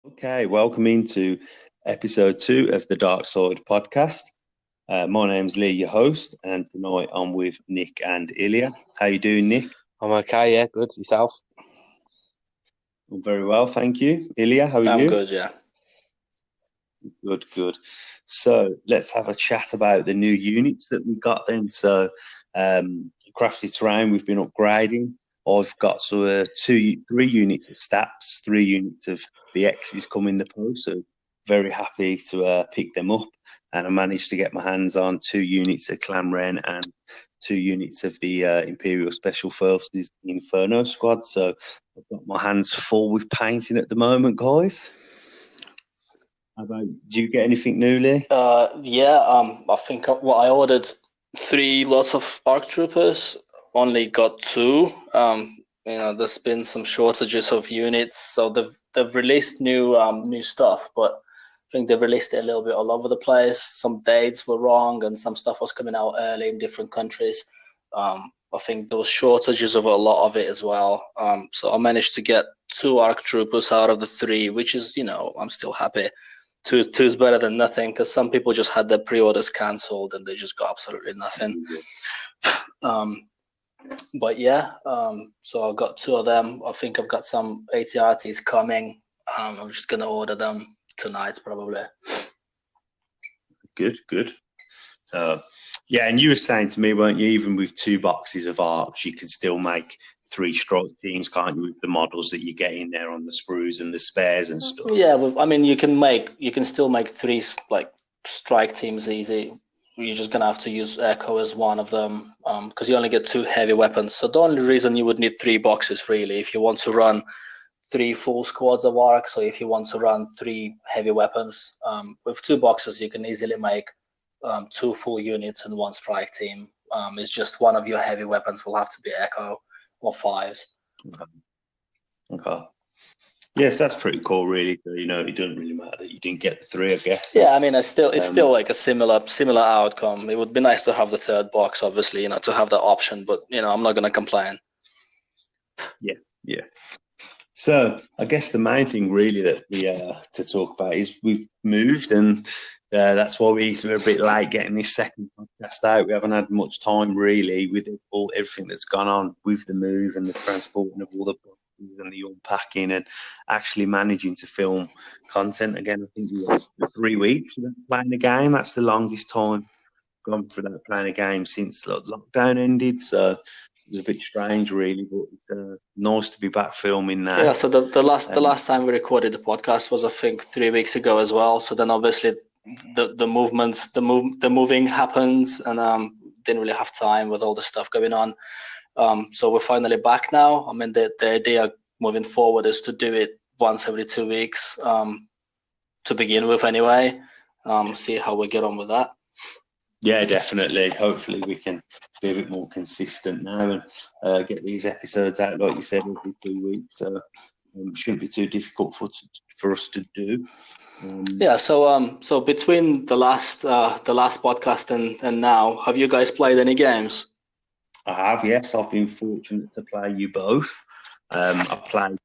Okay, welcome into episode 2 of the Dark Side podcast. My name's Lee, your host, and tonight I'm with Nick and Ilya. How you doing, Nick? I'm okay, yeah, good. Yourself? I'm very well, thank you. Ilya, how are I'm you? good, yeah. Good. So let's have a chat about the new units that we got then. So Crafty Terrain, we've been upgrading. I've got three units of Staps, 3 units of the X's come in the post. So very happy to pick them up. And I managed to get my hands on 2 units of Clan Wren and 2 units of the Imperial Special Forces Inferno Squad. So I've got my hands full with painting at the moment, guys. How about, do you get anything new, Lee? I think I ordered 3 lots of ARC Troopers, only got 2. There's been some shortages of units, so they've released new stuff, but I think they released it a little bit all over the place. Some dates were wrong, and some stuff was coming out early in different countries. I think there was shortages of a lot of it as well. So I managed to get 2 ARC Troopers out of the 3, which is, I'm still happy. Two is better than nothing, because some people just had their pre-orders cancelled and they just got absolutely nothing. But yeah, so I've got 2 of them. I think I've got some ATRTs coming. I'm just gonna order them tonight probably. Good. Yeah, and you were saying to me, weren't you, even with 2 boxes of ARCs, you can still make 3 strike teams, can't you, with the models that you get in there on the sprues and the spares and stuff? Yeah, well, I mean, you can still make 3 like strike teams easy. You're just gonna have to use Echo as one of them, because you only get 2 heavy weapons. So the only reason you would need 3 boxes really, if you want to run 3 full squads of ARCs, or if you want to run 3 heavy weapons. With 2 boxes, you can easily make 2 full units and 1 strike team. It's just one of your heavy weapons will have to be Echo or 5s. Okay. Yes, that's pretty cool, really. It doesn't really matter that you didn't get the 3, I guess. Yeah, I mean, it's still like a similar outcome. It would be nice to have the 3rd box, obviously, to have that option, but I'm not going to complain. Yeah. So I guess the main thing really that we to talk about is we've moved, and that's why we're a bit late getting this second podcast out. We haven't had much time really with everything that's gone on with the move and the transporting of all the boxes and the unpacking and actually managing to film content again. I think we were 3 weeks playing the game. That's the longest time gone for that playing a game since lockdown ended. So it was a bit strange, really, but it's nice to be back filming now. Yeah, so the last time we recorded the podcast was, I think, 3 weeks ago as well. So then obviously the moving happens, and didn't really have time with all the stuff going on. So we're finally back now. I mean, the idea moving forward is to do it once every 2 weeks, to begin with anyway. See how we get on with that. Yeah, definitely. Hopefully we can be a bit more consistent now and get these episodes out, like you said, every 2 weeks. So it shouldn't be too difficult for us to do. Yeah. So between the last podcast and now, have you guys played any games? I have, yes. I've been fortunate to play you both. I played.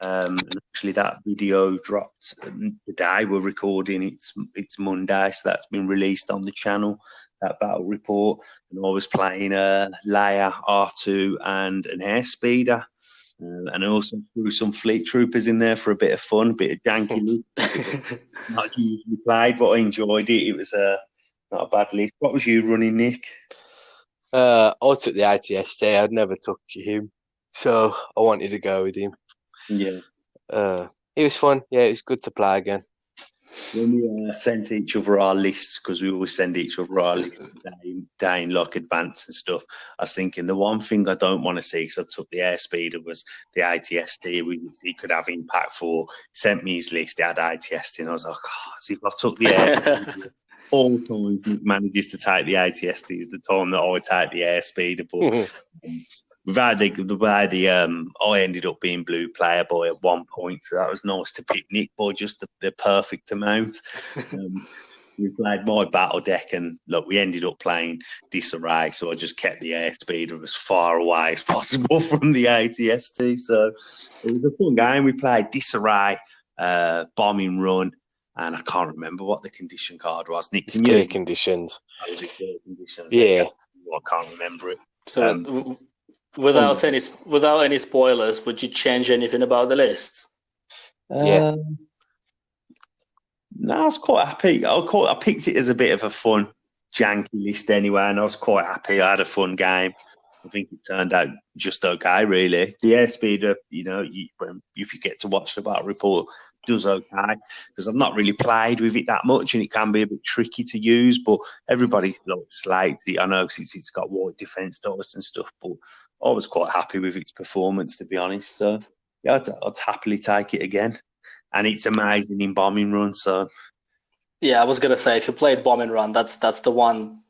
And actually, that video dropped the day we're recording. It's Monday, so that's been released on the channel. That battle report, and I was playing Leia, R2, and an airspeeder, and I also threw some fleet troopers in there for a bit of fun, a bit of janky list. Not usually played, but I enjoyed it. It was not a bad list. What was you running, Nick? I took the ITST. I'd never took him, so I wanted to go with him. Yeah. It was fun. Yeah, it was good to play again. When we sent each other our lists, because we always send each other our lists day in like advance and stuff, I was thinking the one thing I don't want to see, because I took the airspeeder, was the ITST. He could have impact for. Sent me his list, he had ITST, and I was like, see if I've took the airspeeder. All times he manages to take the ITST is the time that I take the airspeeder, but I ended up being blue player boy at one point, so that was nice to pick Nick by just the perfect amount. We played my battle deck, and look, we ended up playing Disarray, so I just kept the airspeeder as far away as possible from the ATST. So it was a fun game. We played Disarray bombing run, and I can't remember what the condition card was. Nick, It's clear conditions. That was it, clear conditions. Yeah. I can't remember it. So, without any spoilers, would you change anything about the list? Yeah. No, I was quite happy. I picked it as a bit of a fun, janky list anyway, and I was quite happy. I had a fun game. I think it turned out just okay, really. The airspeed, if you get to watch the battle report, does okay, because I've not really played with it that much, and it can be a bit tricky to use, but everybody slates it. I know since it's got wide defence doors and stuff, but I was quite happy with its performance, to be honest. So, yeah, I'd happily take it again. And it's amazing in bombing run, so... Yeah, I was going to say, if you played bombing run, that's the one,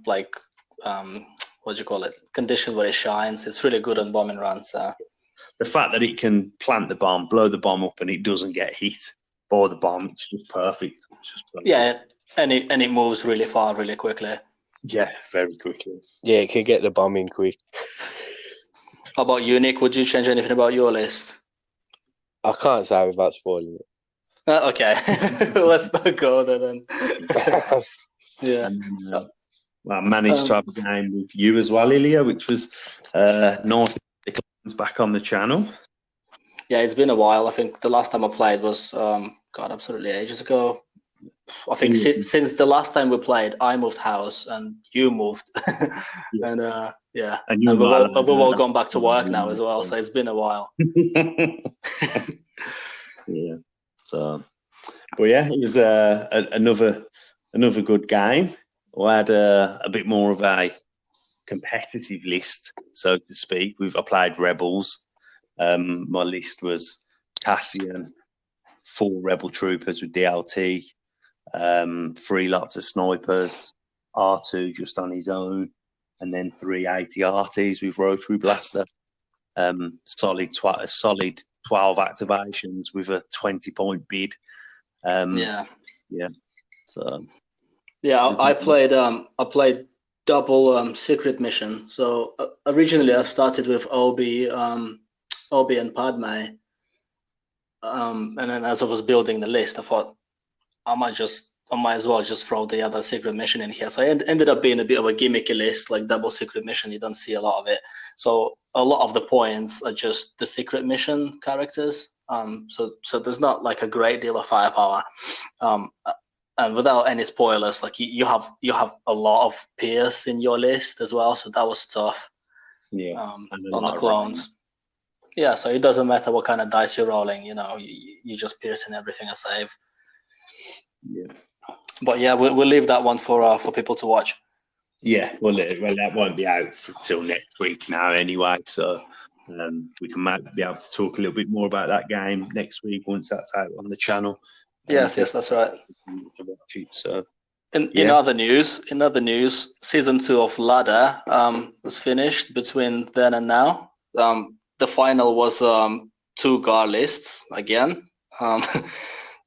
like... what do you call it? Condition where it shines. It's really good on bombing runs. So. The fact that it can plant the bomb, blow the bomb up, and it doesn't get hit by the bomb, it's just perfect. Yeah, and it moves really far, really quickly. Yeah, very quickly. Yeah, it can get the bomb in quick. How about you, Nick? Would you change anything about your list? I can't say without spoiling it. Okay, let's not go there then. Yeah. Well, I managed to have a game with you as well, Ilya, which was nice. Back on the channel. Yeah, it's been a while. I think the last time I played was absolutely ages ago. I think since the last time we played, I moved house and you moved, and and we've all gone back to work now as well. So it's been a while. Yeah. So, but yeah, it was another good game. I had a bit more of a competitive list, so to speak. I played Rebels. My list was Cassian, 4 Rebel Troopers with DLT, 3 lots of snipers, R2 just on his own, and then 3 AT-RTs with Rotary Blaster. Solid 12 activations with a 20-point bid. So I played double secret mission. So originally I started with Obi and Padme, and then as I was building the list, I thought I might as well just throw the other secret mission in here. So it ended up being a bit of a gimmicky list, like double secret mission. You don't see a lot of it. So a lot of the points are just the secret mission characters. So there's not like a great deal of firepower. And without any spoilers, like you have a lot of Pierce in your list as well. So that was tough. Yeah. On the clones. Yeah. So it doesn't matter what kind of dice you're rolling. You just Pierce in everything I save. Yeah. But yeah, we'll leave that one for people to watch. Yeah, well, that won't be out until next week now anyway. So we can be able to talk a little bit more about that game next week once that's out on the channel. Yes, that's right. To watch it. So in other news, season 2 of Ladder was finished between then and now. The final was 2 GAR lists again.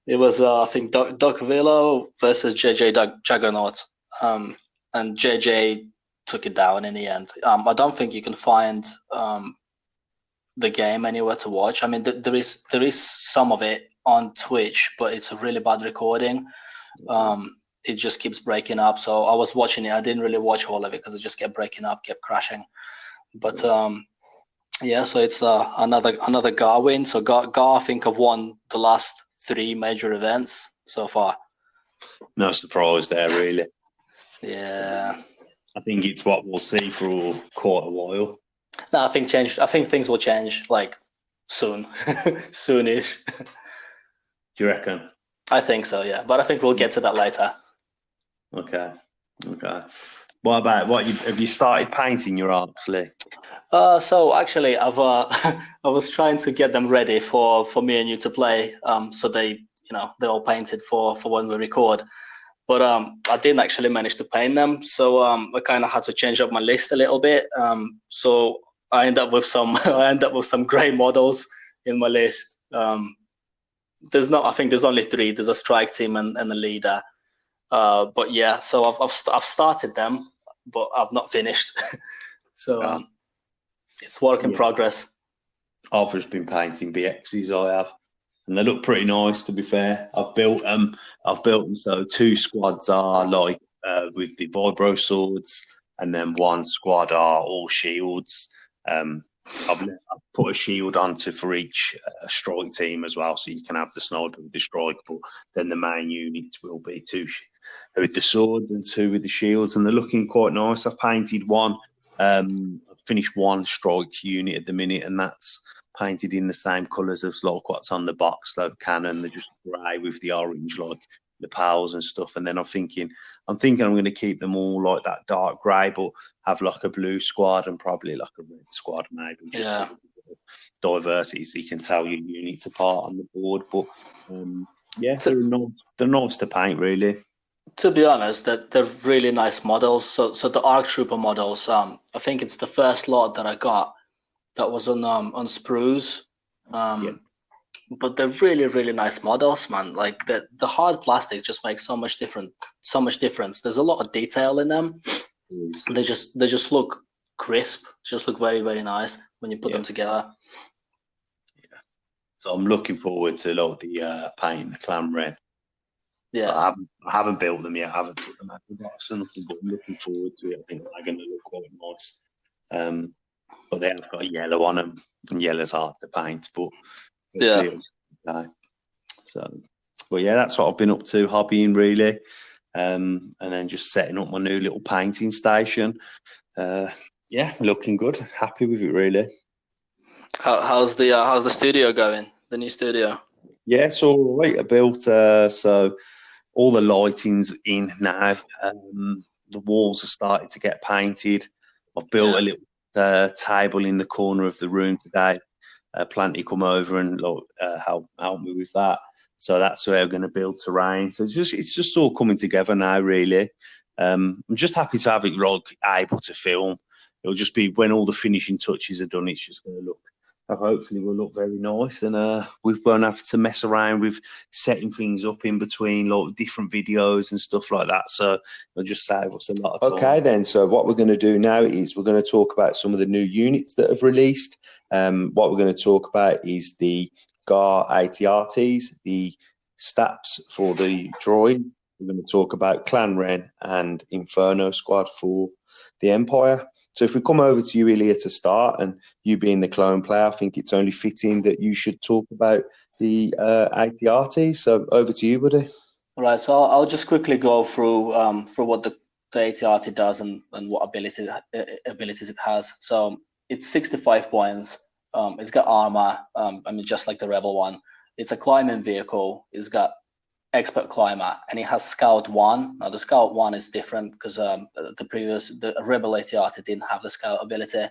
It was, I think, Doc Villa versus JJ Juggernaut. And JJ took it down in the end. I don't think you can find the game anywhere to watch. I mean, there is some of it on Twitch, but it's a really bad recording. It just keeps breaking up. So I was watching it. I didn't really watch all of it because it just kept breaking up, kept crashing. But so it's another GAR win. So GAR, I think, have won the last 3 major events so far. No surprise there, really. Yeah. I think it's what we'll see for quite a while. No, I think things will change like soon, soonish. Do you reckon? I think so, yeah. But I think we'll get to that later. Okay. What about have you started painting your arcs, Lee? So actually, I've I was trying to get them ready for me and you to play. So they're all painted for when we record. But I didn't actually manage to paint them, so I kind of had to change up my list a little bit. So I end up with some grey models in my list. I think there's only 3. There's a strike team and a leader. But yeah, so I've started them, but I've not finished. So it's work in progress. I've just been painting BXs. I have. and they look pretty nice. To be fair, I've built them. So 2 squads are like with the vibro swords, and then 1 squad are all shields. I've put a shield onto for each strike team as well, so you can have the sniper with the strike, but then the main units will be 2 with the swords and 2 with the shields, and they're looking quite nice. I've painted 1. I've finished 1 strike unit at the minute, and that's painted in the same colours as like what's on the box. So cannon, they're just grey with the orange, like the pals and stuff. And then I'm thinking I'm going to keep them all like that dark grey, but have like a blue squad and probably like a red squad, maybe just sort of diversity, so you can tell your units apart on the board. But they're nice to paint, really. To be honest, they're really nice models. So the ARC Trooper models, I think it's the first lot that I got that was on sprues. But they're really, really nice models, man. Like the hard plastic just makes so much difference. There's a lot of detail in them. They just look crisp. Just look very, very nice when you put them together. Yeah. So I'm looking forward to like the paint, the Clan Wren. Yeah. So I haven't built them yet. I haven't put them out the box or nothing, but I'm looking forward to it. I think they're going to look quite nice. But they have got yellow on them, and yellow's hard to paint. But so, well, yeah, that's what I've been up to, hobbying really, and then just setting up my new little painting station. Looking good, happy with it really. How's the studio going? The new studio? Yeah, it's all right. I built so all the lighting's in now. The walls are starting to get painted. I've built a little table in the corner of the room today. Planty come over and help me with that. So that's where we're going to build terrain. So it's just all coming together now, really. I'm just happy to have it able to film. It'll just be when all the finishing touches are done, it's just going to look, hopefully will look very nice, and we won't have to mess around with setting things up in between like different videos and stuff like that. So it'll just save us a lot of time. Okay, then. So what we're going to do now is we're going to talk about some of the new units that have released. What we're going to talk about is the GAR AT-ATs, the stats for the droid. We're going to talk about Clan Wren and Inferno Squad for the Empire. So if we come over to you, Ilya, to start, and you being the clone player, I think it's only fitting that you should talk about the AT-AT. So over to you, buddy. All right, so I'll just quickly go through what the AT-AT does and what abilities it has. So it's 65 points. It's got armor. Just like the Rebel one. It's a climbing vehicle. It's got expert climber, and it has Scout 1. Now the Scout 1 is different because the Rebel AT-AT didn't have the Scout ability.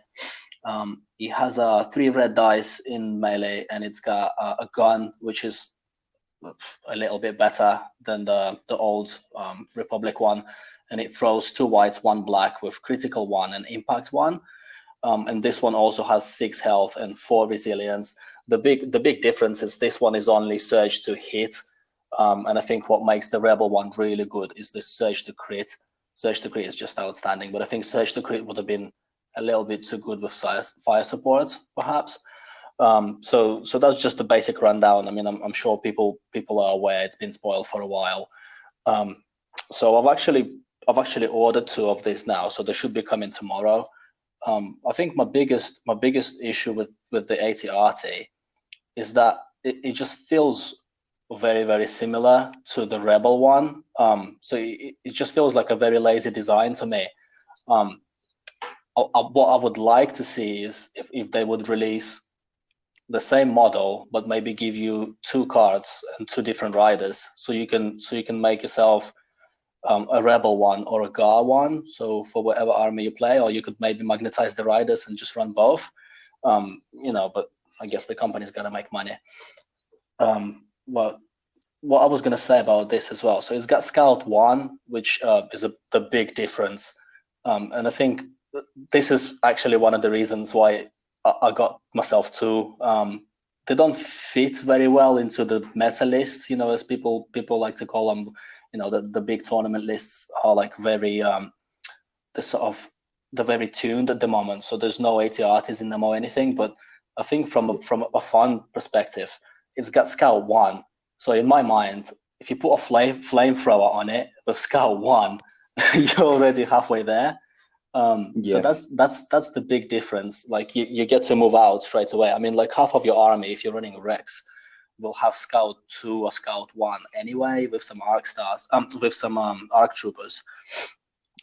It has 3 red dice in melee, and it's got a gun which is a little bit better than the old Republic one, and it throws 2 whites, 1 black with critical 1 and impact 1. And this one also has 6 health and 4 resilience. The big difference is this one is only surge to hit. And I think what makes the Rebel one really good is the surge to crit. Surge to crit is just outstanding, but I think surge to crit would have been a little bit too good with fire support, perhaps. So that's just the basic rundown. I mean, I'm sure people are aware it's been spoiled for a while. So I've actually ordered 2 of these now, so they should be coming tomorrow. I think my biggest issue with the AT-AT is that it just feels very, very similar to the Rebel one. So it just feels like a very lazy design to me. What I would like to see is if they would release the same model, but maybe give you 2 cards and 2 different riders, so you can make yourself a Rebel one or a GAR one. So for whatever army you play, or you could maybe magnetize the riders and just run both. But I guess the company's got to make money. Well, what I was going to say about this as well. So it's got Scout 1, which is the big difference. And I think this is actually one of the reasons why I got myself 2. They don't fit very well into the meta lists, as people like to call them. The big tournament lists are like very they're very tuned at the moment. So there's no AT-ATs in them or anything. But I think from a fun perspective, it's got Scout 1. So in my mind, if you put a flamethrower on it with Scout 1, you're already halfway there. So that's the big difference. Like you get to move out straight away. I mean, like half of your army, if you're running a Rex, will have Scout 2 or Scout 1 anyway, with some Arc Stars, with some Arc Troopers.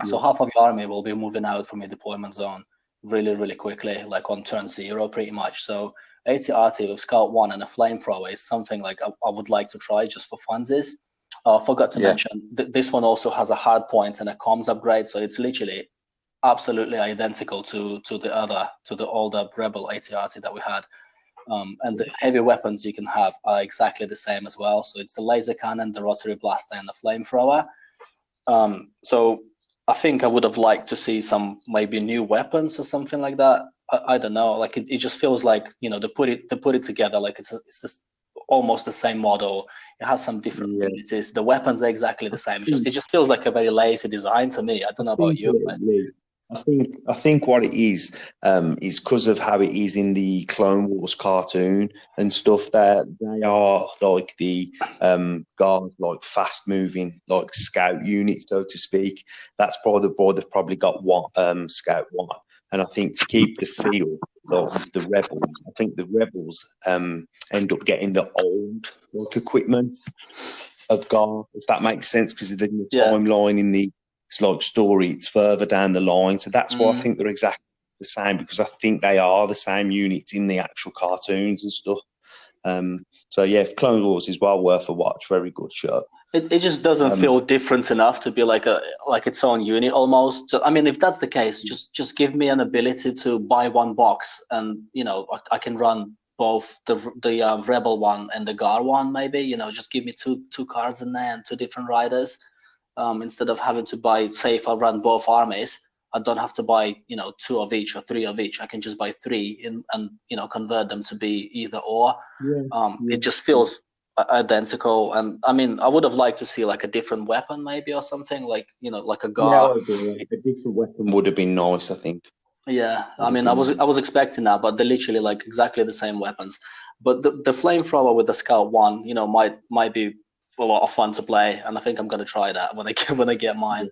So half of your army will be moving out from your deployment zone really, really quickly, like on turn 0 pretty much. So AT-RT with Scout 1 and a flamethrower is something like I would like to try just for funsies. I forgot to mention, this one also has a hard point and a comms upgrade, so it's literally absolutely identical to the older Rebel AT-RT that we had. And the heavy weapons you can have are exactly the same as well. So it's the laser cannon, the rotary blaster, and the flamethrower. So I think I would have liked to see some maybe new weapons or something like that. I don't know. Like it just feels like, you know, to put it together, like it's just almost the same model. It has some different abilities. The weapons are exactly the same. It just feels like a very lazy design to me. I don't know about you. I think what it is because of how it is in the Clone Wars cartoon and stuff. That they are like the guards, like fast moving, like scout units, so to speak. That's probably they've probably got one Scout 1, and I think to keep the feel of the Rebels, I think the Rebels end up getting the old like equipment of guard, if that makes sense, because of the timeline in the story, it's further down the line. So that's why I think they're exactly the same, because I think they are the same units in the actual cartoons and stuff. So yeah, Clone Wars is well worth a watch. Very good show. It just doesn't feel different enough to be like its own unit almost. So, I mean, if that's the case, just give me an ability to buy one box, and you know I can run both the Rebel one and the Gar one. Maybe, you know, just give me two cards in there and 2 different riders. Instead of having to buy, say if I run both armies, I don't have to buy, you know, 2 of each or 3 of each. I can just buy 3 and you know, convert them to be either or. It just feels identical. And I mean, I would have liked to see like a different weapon maybe or something, like, you know, like a Gar. A different weapon would have been nice, I think. Yeah, I mean, I was expecting that, but they're literally like exactly the same weapons. But the flamethrower with the Scout 1, you know, might be a lot of fun to play, and I think I'm going to try that when I get mine.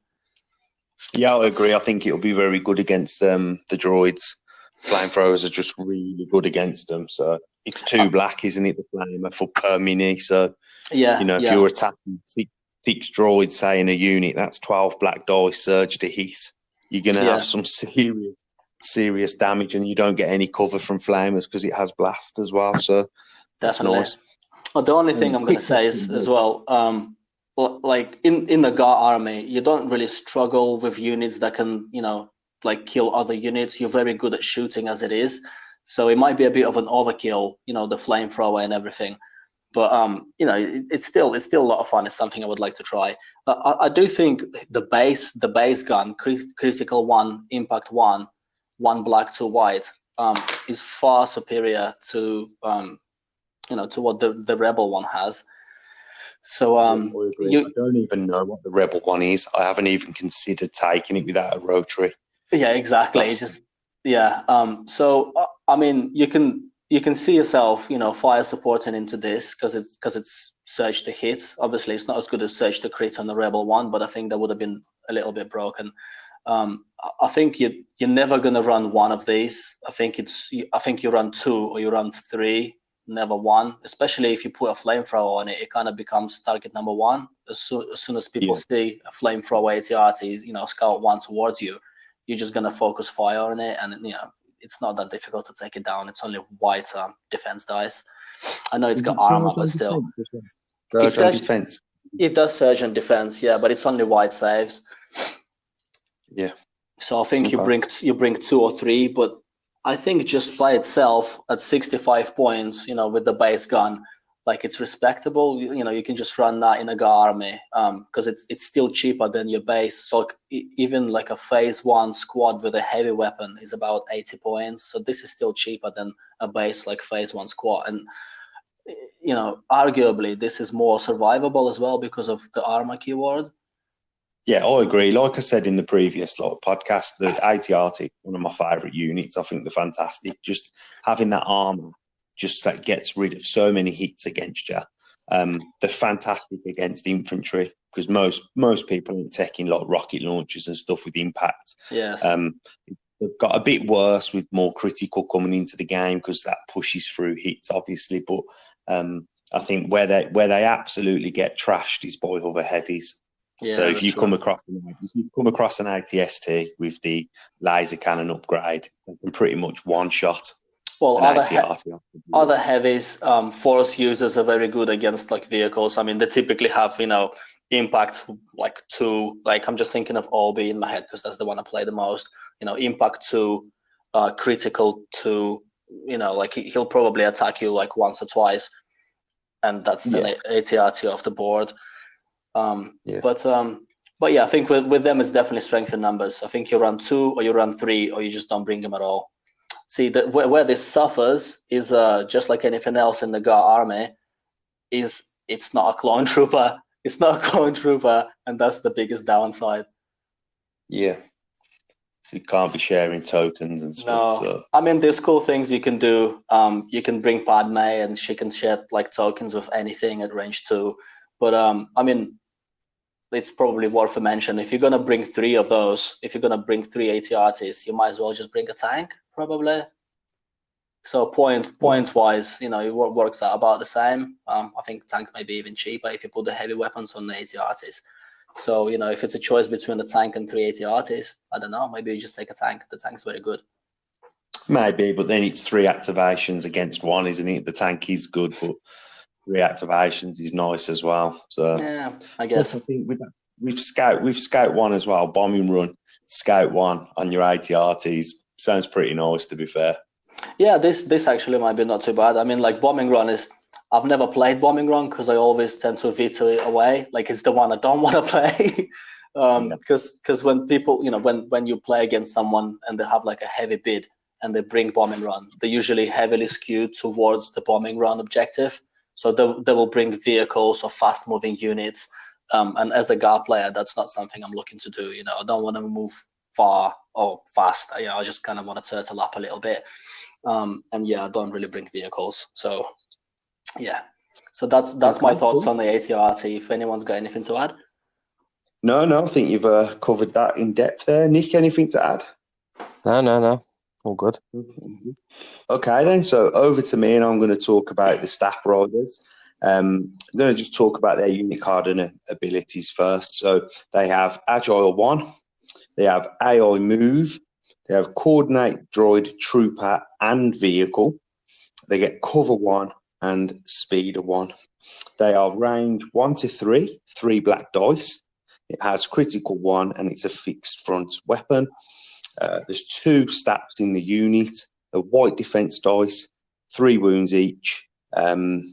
Yeah, I agree. I think it'll be very good against the droids. Flamethrowers are just really good against them. So it's 2 black, isn't it? The flamer for per mini. So you know, if you're attacking 6 droids, say in a unit, that's 12 black dice surge to hit. You're going to have some serious damage, and you don't get any cover from flamers because it has blast as well. So that's nice. Well, the only thing I'm going to say is as well, like in the Gar army, you don't really struggle with units that can, you know, like kill other units. You're very good at shooting as it is, so it might be a bit of an overkill, you know, the flamethrower and everything. But you know, it's still a lot of fun. It's something I would like to try. I do think the base gun, critical 1, impact 1, 1 black, 2 white, is far superior to you know, to what the Rebel one has. So I don't even know what the Rebel one is. I haven't even considered taking it without a rotary. Yeah, exactly. So I mean, you can see yourself, you know, fire supporting into this because it's surge to hit. Obviously, it's not as good as surge to crit on the Rebel one, but I think that would have been a little bit broken. I think you're never gonna run one of these. I think you run 2 or you run 3. Never 1, especially if you put a flamethrower on it. It kind of becomes target number 1 as soon as people see a flamethrower AT-RT, you know, Scout 1 towards you. You're just gonna focus fire on it, and you know, it's not that difficult to take it down. It's only white defense dice. I know it's got armor, but still, defense. It does surge on defense, yeah, but it's only white saves. Yeah. So I think you bring 2 or 3, but I think just by itself at 65 points, you know, with the base gun, like it's respectable. You know, you can just run that in a Gar army because it's still cheaper than your base. So even like a phase 1 squad with a heavy weapon is about 80 points. So this is still cheaper than a base like phase 1 squad. And, you know, arguably this is more survivable as well because of the armor keyword. Yeah, I agree. Like I said in the previous podcast, the AT-RT, one of my favourite units. I think they're fantastic. Just having that armour just that gets rid of so many hits against you. They're fantastic against infantry because most people are taking like rocket launchers and stuff with impact. Yes. They've got a bit worse with more critical coming into the game because that pushes through hits, obviously. But I think where they absolutely get trashed is by other heavies. Yeah, so if you come across an ATST with the laser cannon upgrade, they can pretty much one shot. Well, other heavies, force users are very good against like vehicles. I mean, they typically have impact like 2. Like I'm just thinking of Obi in my head because that's the one I play the most. Impact 2, critical 2. Like he'll probably attack you like once or twice, and that's an ATRT off the board. But yeah, I think with them it's definitely strength in numbers. I think you run 2 or you run 3 or you just don't bring them at all. See, where this suffers is just like anything else in the GAR army, it's not a clone trooper. It's not a clone trooper, and that's the biggest downside. Yeah. You can't be sharing tokens and stuff. No. So. I mean, there's cool things you can do. You can bring Padme, and she can share like tokens with anything at range 2. But I mean, it's probably worth a mention. If you're gonna bring 3 of those, if you're gonna bring 3 ATRTs, you might as well just bring a tank, probably. So point wise, it works out about the same. I think tank may be even cheaper if you put the heavy weapons on the ATRTs. So if it's a choice between a tank and 3 ATRTs, I don't know. Maybe you just take a tank. The tank's very good. Maybe, but then it's 3 activations against 1, isn't it? The tank is good, but 3 activations is nice as well. So yeah, I guess. I think with Scout 1 as well, bombing run, Scout 1 on your ATRTs sounds pretty nice, to be fair. Yeah, this actually might be not too bad. I mean, like bombing run is. I've never played bombing run because I always tend to veto it away. Like it's the one I don't want to play. Because when people, when you play against someone and they have like a heavy bid and they bring bombing run, they usually heavily skew towards the bombing run objective. So they will bring vehicles or fast moving units. And as a GAR player, that's not something I'm looking to do. I don't want to move far or fast. I just kind of want to turtle up a little bit. And yeah, I don't really bring vehicles. So yeah. So that's my thoughts on the ATRT. If anyone's got anything to add. No, I think you've covered that in depth there. Nick, anything to add? No. All good. Okay, then. So over to me, and I'm going to talk about the Staff Riders. I'm going to just talk about their unit card and abilities first. So they have Agile 1, they have AI Move, they have Coordinate, Droid, Trooper, and Vehicle. They get Cover 1 and Speeder 1. They are range 1 to 3, 3 black dice. It has critical 1 and it's a fixed front weapon. There's 2 stats in the unit, a white defense dice, 3 wounds each, and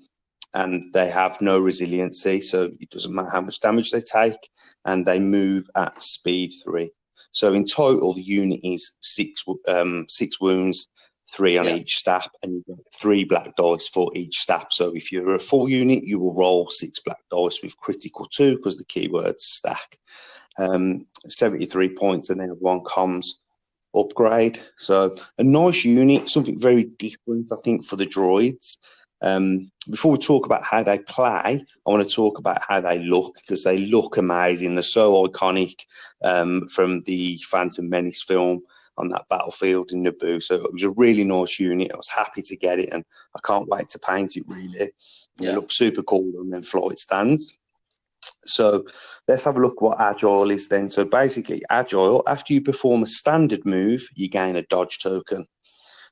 they have no resiliency, so it doesn't matter how much damage they take, and they move at speed 3. So in total, the unit is 6 wounds, 3 on each stat, and you get 3 black dice for each stat. So if you're a full unit, you will roll 6 black dice with critical 2 because the keyword's stack. 73 points, and then 1 comms upgrade. So a nice unit, something very different, I think, for the droids. Before we talk about how they play, I want to talk about how they look, because they look amazing. They're so iconic from the Phantom Menace film on that battlefield in Naboo. So it was a really nice unit. I was happy to get it, and I can't wait to paint it, really. It looks super cool on them flight stands. So let's have a look what Agile is then. So basically, Agile, after you perform a standard move, you gain a dodge token.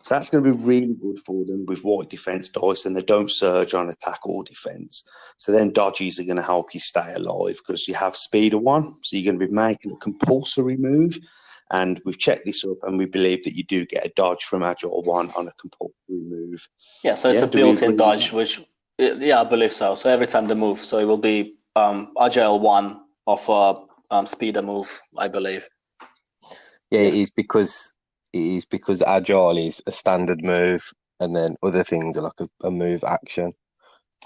So that's going to be really good for them with white defense dice, and they don't surge on attack or defense. So then dodges are going to help you stay alive because you have Speeder 1. So you're going to be making a compulsory move. And we've checked this up, and we believe that you do get a dodge from Agile 1 on a compulsory move. Yeah, so it's a built-in dodge, which, I believe so. So every time they move, so it will be Agile 1 of Speeder move, I believe. Yeah, it is because Agile is a standard move, and then other things are like a move action.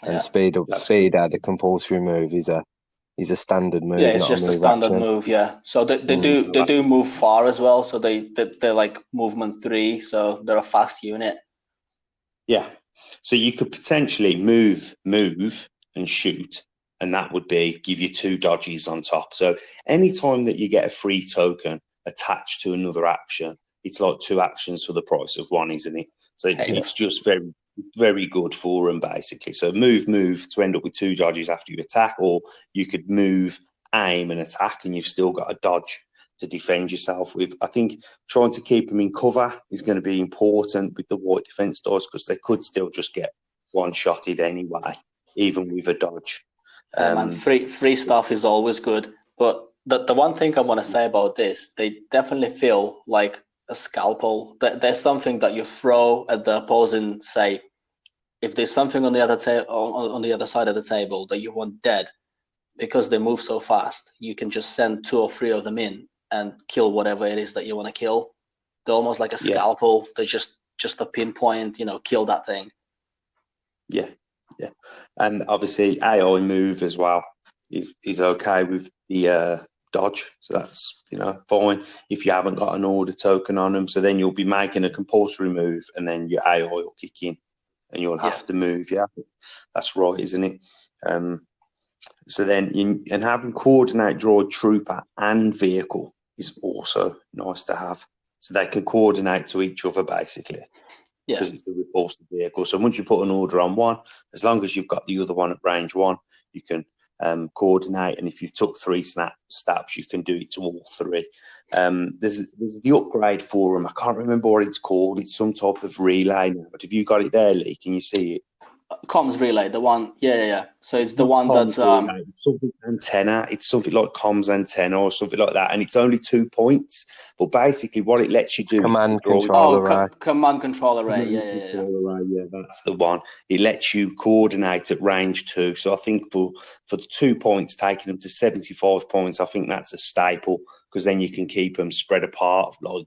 And Speeder, the compulsory move, is a standard move. Yeah, it's just a standard move. Yeah, so they do move far as well. So they're like movement 3, so they're a fast unit. Yeah, So you could potentially move, and shoot, and that would give you 2 dodges on top. So anytime that you get a free token attached to another action, it's like 2 actions for the price of 1, isn't it? So it's just very, very good for them, basically. So move to end up with 2 dodges after you attack, or you could move, aim, and attack, and you've still got a dodge to defend yourself with. I think trying to keep them in cover is going to be important with the white defense dice, because they could still just get one-shotted anyway, even with a dodge. Man, free stuff is always good. But the one thing I want to say about this, they definitely feel like a scalpel. There's something that you throw at the opposing. Say, if there's something on the other on the other side of the table that you want dead, because they move so fast, you can just send 2 or 3 of them in and kill whatever it is that you want to kill. They're almost like a scalpel. They're just a pinpoint, kill that thing. Yeah. And obviously AI move as well is okay with the dodge. So that's, fine if you haven't got an order token on them. So then you'll be making a compulsory move, and then your AI will kick in and you'll have to move. Yeah, that's right, isn't it? So then and having coordinate droid trooper and vehicle is also nice to have. So they can coordinate to each other, basically. Yeah. Because it's a repulsive vehicle. So once you put an order on one, as long as you've got the other one at range 1, you can coordinate. And if you've took 3 stabs, you can do it to all 3. There's the upgrade for them. I can't remember what it's called. It's some type of relay now. But have you got it there, Lee? Can you see it? Comms relay, the one, yeah. So it's the one that's it's something antenna. It's something like comms antenna or something like that, and it's only 2 points. But basically, what it lets you do command control array. Command control array. Yeah, that's the one. It lets you coordinate at range 2. So I think for the 2 points, taking them to 75 points, I think that's a staple, because then you can keep them spread apart, like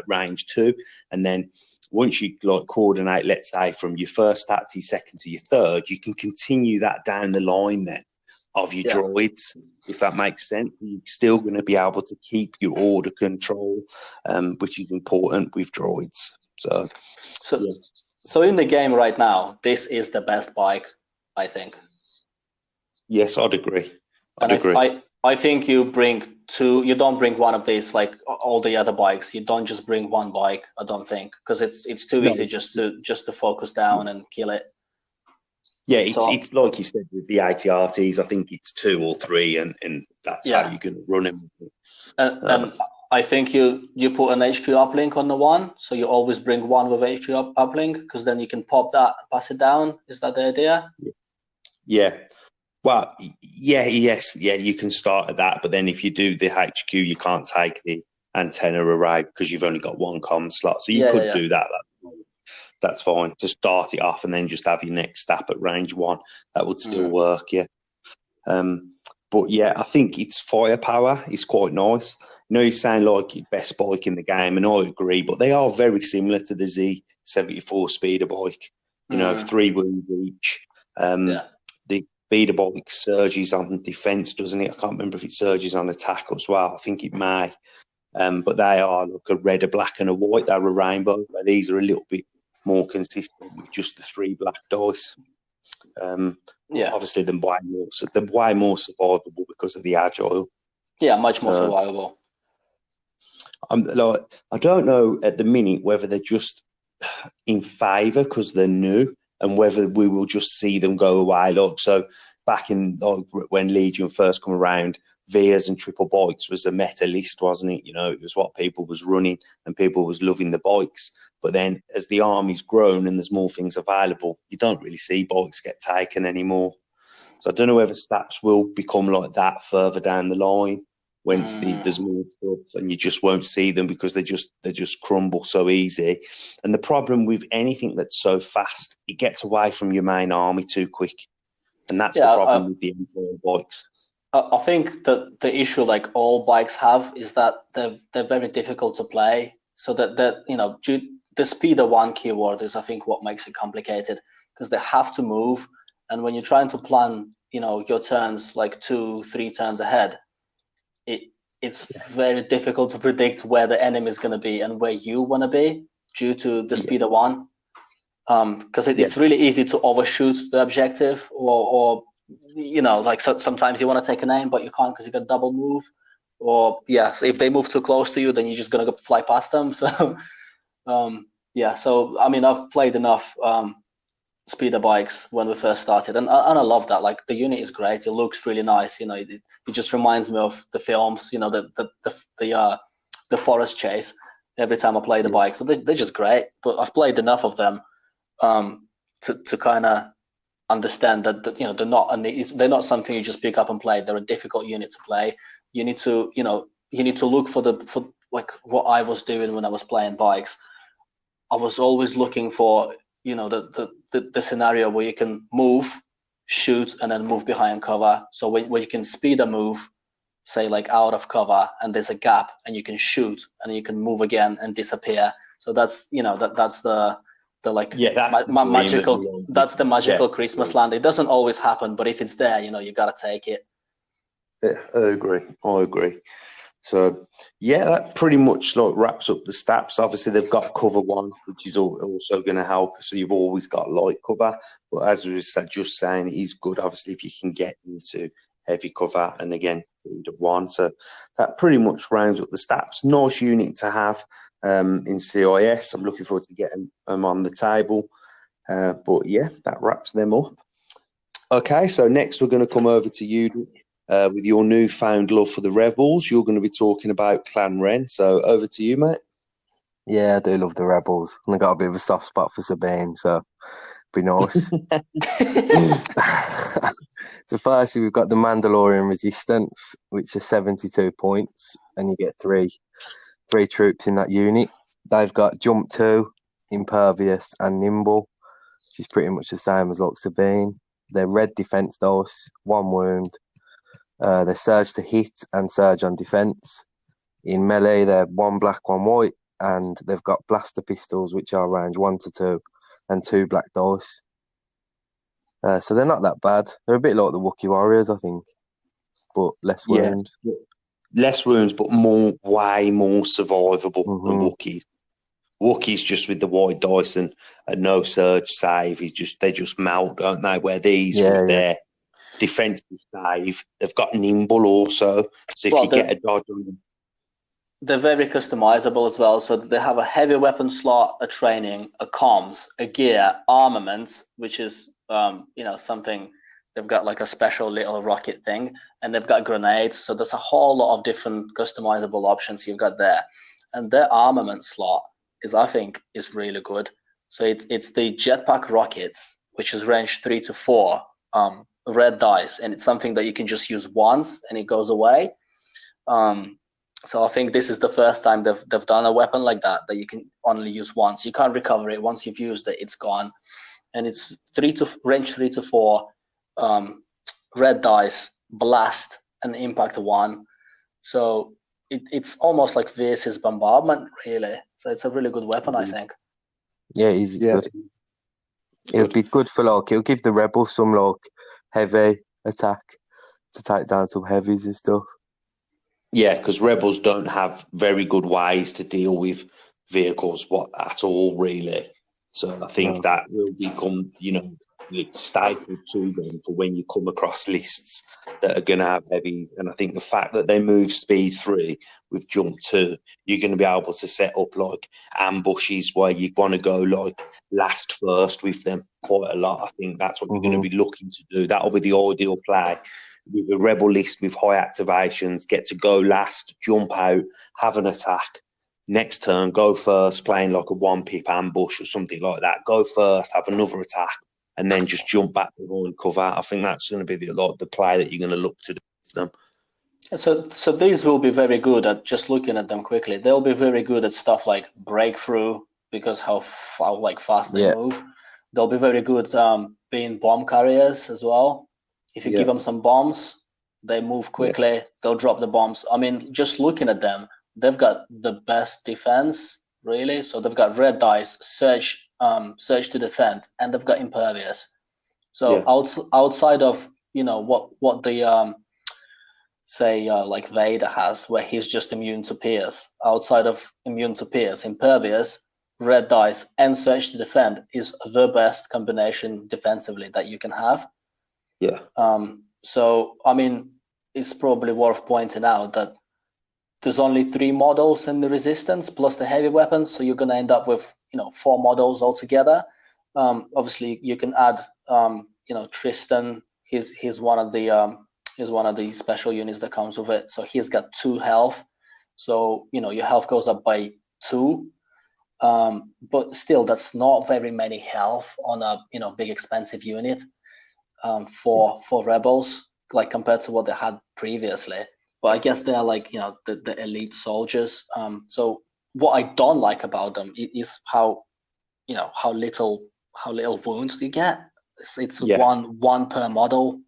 range 2, and then once you coordinate, let's say from your first stat to your second to your third, you can continue that down the line then of your droids, if that makes sense. You're still going to be able to keep your order control, which is important with droids. So in the game right now, this is the best bike, I think. Yes, I'd agree. I think you bring 2. You don't bring one of these like all the other bikes. You don't just bring one bike. I don't think, because it's too easy just to focus down and kill it. Yeah, it's like you said with the ATRTs. I think it's 2 or 3, and that's how you're going to run them. And I think you put an HQ uplink on the one, so you always bring one with HQ uplink, because then you can pop that, pass it down. Is that the idea? Yeah. Well, yes, you can start at that, but then if you do the HQ, you can't take the antenna array because you've only got 1 comm slot. So you could do that. That's fine. To start it off and then just have your next step at range 1. That would still work, yeah. But yeah, I think its firepower is quite nice. You sound like your best bike in the game, and I agree, but they are very similar to the Z74 speeder bike. 3 wheels each. The speeder bike surges on defense, doesn't it? I can't remember if it surges on attack as well. I think it may. But they are like a red, a black, and a white. They're a rainbow. But these are a little bit more consistent with just the 3 black dice. Obviously, they're way more survivable because of the agile. Yeah, much more survivable. I don't know at the minute whether they're just in favour because they're new, and whether we will just see them go away. So back in when Legion first come around, Vias and triple bikes was a meta list, wasn't it? It was what people was running, and people was loving the bikes. But then as the army's grown and there's more things available, you don't really see bikes get taken anymore. So I don't know whether stats will become like that further down the line when there's more stuff, and you just won't see them because they just crumble so easy. And the problem with anything that's so fast, it gets away from your main army too quick. And that's the problem with the M4 bikes. I think that the issue like all bikes have is that they're very difficult to play. So that the speeder 1 keyword is, I think, what makes it complicated, because they have to move. And when you're trying to plan, your turns like 2-3 turns ahead, it's very difficult to predict where the enemy is going to be and where you want to be due to the speeder 1. because it's really easy to overshoot the objective, or like sometimes you want to take an aim but you can't because you got double move, or if they move too close to you, then you're just gonna fly past them. So so I mean, I've played enough speeder bikes when we first started, and I love that. Like, the unit is great, it looks really nice, it just reminds me of the films, the forest chase every time I play the bike. So they're just great, but I've played enough of them to kind of understand that they're not something you just pick up and play. They're a difficult unit to play. You need to look for like what I was doing when I was playing bikes. I was always looking for the scenario where you can move, shoot, and then move behind cover. So where you can speed a move, say like out of cover, and there's a gap, and you can shoot, and you can move again and disappear. So that's that's the magical. That's the magical Christmas land. It doesn't always happen, but if it's there, you gotta take it. Yeah, I agree. So that pretty much wraps up the stats. Obviously, they've got cover one, which is also going to help. So you've always got light cover. But as we said, just saying, it is good, obviously, if you can get into heavy cover, and again, one. So that pretty much rounds up the stats. Nice unit to have in CIS. I'm looking forward to getting them on the table. But that wraps them up. Okay, so next we're going to come over to you. With your newfound love for the Rebels, you're going to be talking about Clan Ren. So over to you, mate. Yeah, I do love the Rebels. And I got a bit of a soft spot for Sabine, so be nice. So firstly, we've got the Mandalorian Resistance, which is 72 points, and you get three troops in that unit. They've got Jump 2, Impervious, and Nimble, which is pretty much the same as Sabine. They're red defense dice, 1 wound. They surge to hit and surge on defense. In melee, they're 1 black, 1 white, and they've got blaster pistols, which are range 1 to 2, and 2 black dice. So they're not that bad. They're a bit like the Wookiee Warriors, I think, but less wounds. Less wounds, but way more survivable than Wookiees. Wookiees just with the white dice and no surge save. They just melt, don't they? Where these with their defensive save, they've got nimble also. So if you get a dodge on them, they're very customizable as well. So they have a heavy weapon slot, a training, a comms, a gear, armament, which is something. They've got like a special little rocket thing, and they've got grenades. So there's a whole lot of different customizable options you've got there. And their armament slot I think is really good. So it's the jetpack rockets, which is range 3 to 4. Red dice, and it's something that you can just use once and it goes away. So I think this is the first time they've done a weapon like that you can only use once. You can't recover it. Once you've used it, it's gone. And it's range 3 to 4, red dice, blast, and impact 1. So it's almost like Veer's bombardment, really. So it's a really good weapon, I think. Yeah, it's good. It'll be good for it'll give the Rebels some heavy attack to take down some heavies and stuff. Yeah, because Rebels don't have very good ways to deal with vehicles at all, really. So I think that will become, staple to them for when you come across lists that are going to have heavies. And I think the fact that they move speed 3 with jump 2, you're going to be able to set up ambushes where you want to go last first with them quite a lot. I think that's what you're going to be looking to do. That'll be the ideal play with a Rebel list with high activations. Get to go last, jump out, have an attack. Next turn, go first, playing like a 1-pip ambush or something like that. Go first, have another attack, and then just jump back behind cover. I think that's going to be the play that you're going to look to do with them. So these will be very good at, just looking at them quickly, they'll be very good at stuff like breakthrough, because how fast they move. They'll be very good being bomb carriers as well. If you give them some bombs, they move quickly. They'll drop the bombs. I mean, just looking at them, they've got the best defense, really. So they've got red dice, search to defend, and they've got impervious. So outside of what the like Vader has, where he's just immune to pierce. Outside of immune to pierce, impervious, red dice and search to defend is the best combination defensively that you can have. Yeah. So, I mean, it's probably worth pointing out that there's only 3 models in the resistance plus the heavy weapons, so you're going to end up with 4 models altogether. Obviously, you can add Tristan. He's one of the special units that comes with it. So he's got 2 health. So your health goes up by 2. But still, that's not very many health on a big expensive unit for rebels, like compared to what they had previously. But I guess they're like the elite soldiers. So what I don't like about them is how little wounds you get. It's one per model.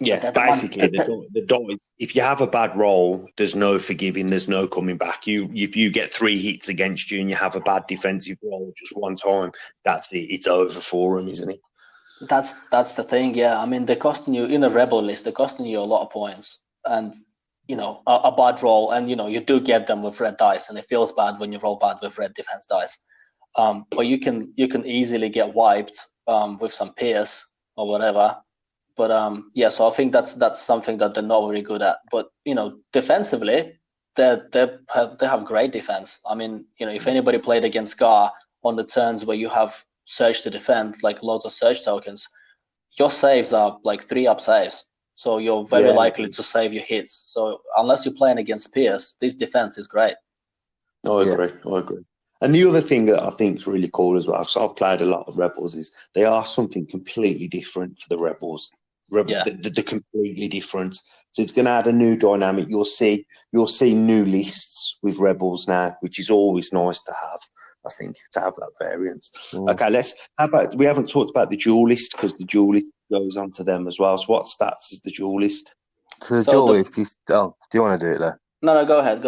Yeah, basically the dice. If you have a bad roll, there's no forgiving. There's no coming back. If you get 3 hits against you and you have a bad defensive roll just one time, that's it. It's over for them, isn't it? That's the thing. Yeah, I mean, they're costing you in the rebel list. They're costing you a lot of points, and a bad roll, and you do get them with red dice, and it feels bad when you roll bad with red defense dice. But you can easily get wiped with some Pierce or whatever. But so I think that's something that they're not very good at. But defensively, they have great defense. I mean, if anybody played against Gar on the turns where you have Surge to defend, like loads of Surge tokens, your saves are like 3-up saves. So you're very likely to save your hits. So unless you're playing against Pierce, this defense is great. I agree. And the other thing that I think is really cool as well, so I've played a lot of Rebels, is they are something completely different for the Rebels. They're completely different. So it's going to add a new dynamic. You'll see new lists with Rebels now, which is always nice to have. I think to have that variance. Okay, how about we haven't talked about the duelist because the duelist goes on to them as well. So what stats is the duelist? So the duelist is. Oh, do you want to do it there? No, go ahead.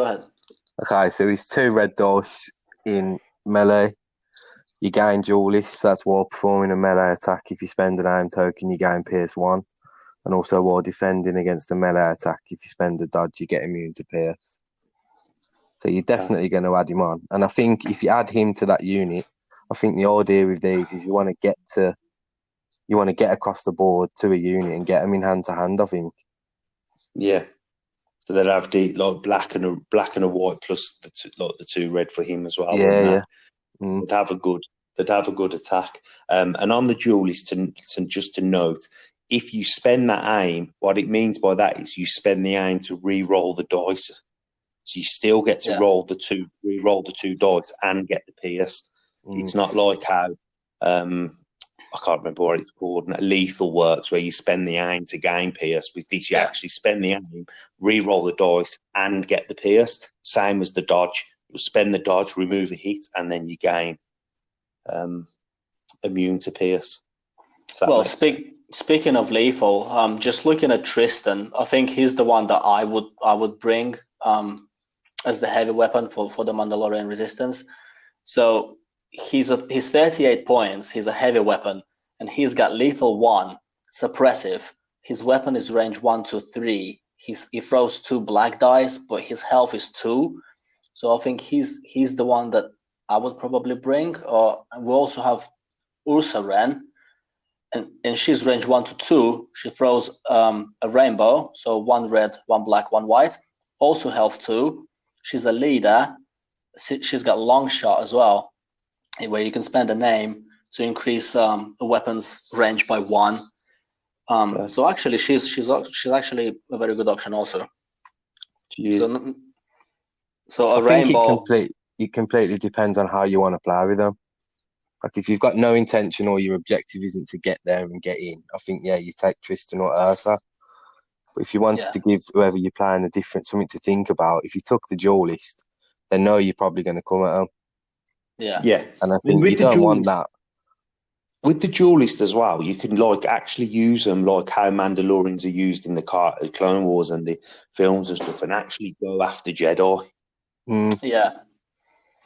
Okay, so he's 2 red dice in melee. You gain duelist. That's while performing a melee attack. If you spend an aim token, you gain Pierce 1. And also while defending against a melee attack, if you spend a dodge, you get immune to Pierce. So you're definitely going to add him on. And I think if you add him to that unit, I think the idea with these is you want to get across the board to a unit and get them in hand to hand, I think. Yeah. So they'd have the black and a white plus the 2 red for him as well. Yeah. They'd have a good attack. And on the duelist, just to note, if you spend that aim, what it means by that is you spend the aim to re-roll the dice. So you still get to re-roll the 2 dice and get the Pierce. It's not like how I can't remember what it's called. Lethal works where you spend the aim to gain Pierce. With this, you actually spend the aim, re-roll the dice, and get the Pierce. Same as the dodge. You'll spend the dodge, remove a hit, and then you gain immune to Pierce. Well, speaking of lethal, just looking at Tristan, I think he's the one that I would bring as the heavy weapon for the Mandalorian Resistance. So he's 38 points. He's a heavy weapon, and he's got lethal 1, suppressive. His weapon is range 1 to 3. He throws 2 black dice, but his health is 2. So I think he's the one that I would probably bring. We also have Ursa Wren, and she's range 1 to 2. She throws a rainbow, so 1 red, 1 black, 1 white. Also health 2. She's a leader. She's got long shot as well, where you can spend a name to increase a weapon's range by 1. So actually, she's actually a very good option also. So a rainbow. It completely depends on how you want to play with them. Like if you've got no intention or your objective isn't to get there and get in, I think you take Tristan or Ursa. But if you wanted to give whoever you're playing something to think about, if you took the duelist, they know you're probably going to come at them. Yeah. And I think you don't want that. With the duelist as well, you can actually use them like how Mandalorians are used in the Clone Wars and the films and stuff, and actually go after Jedi. Yeah.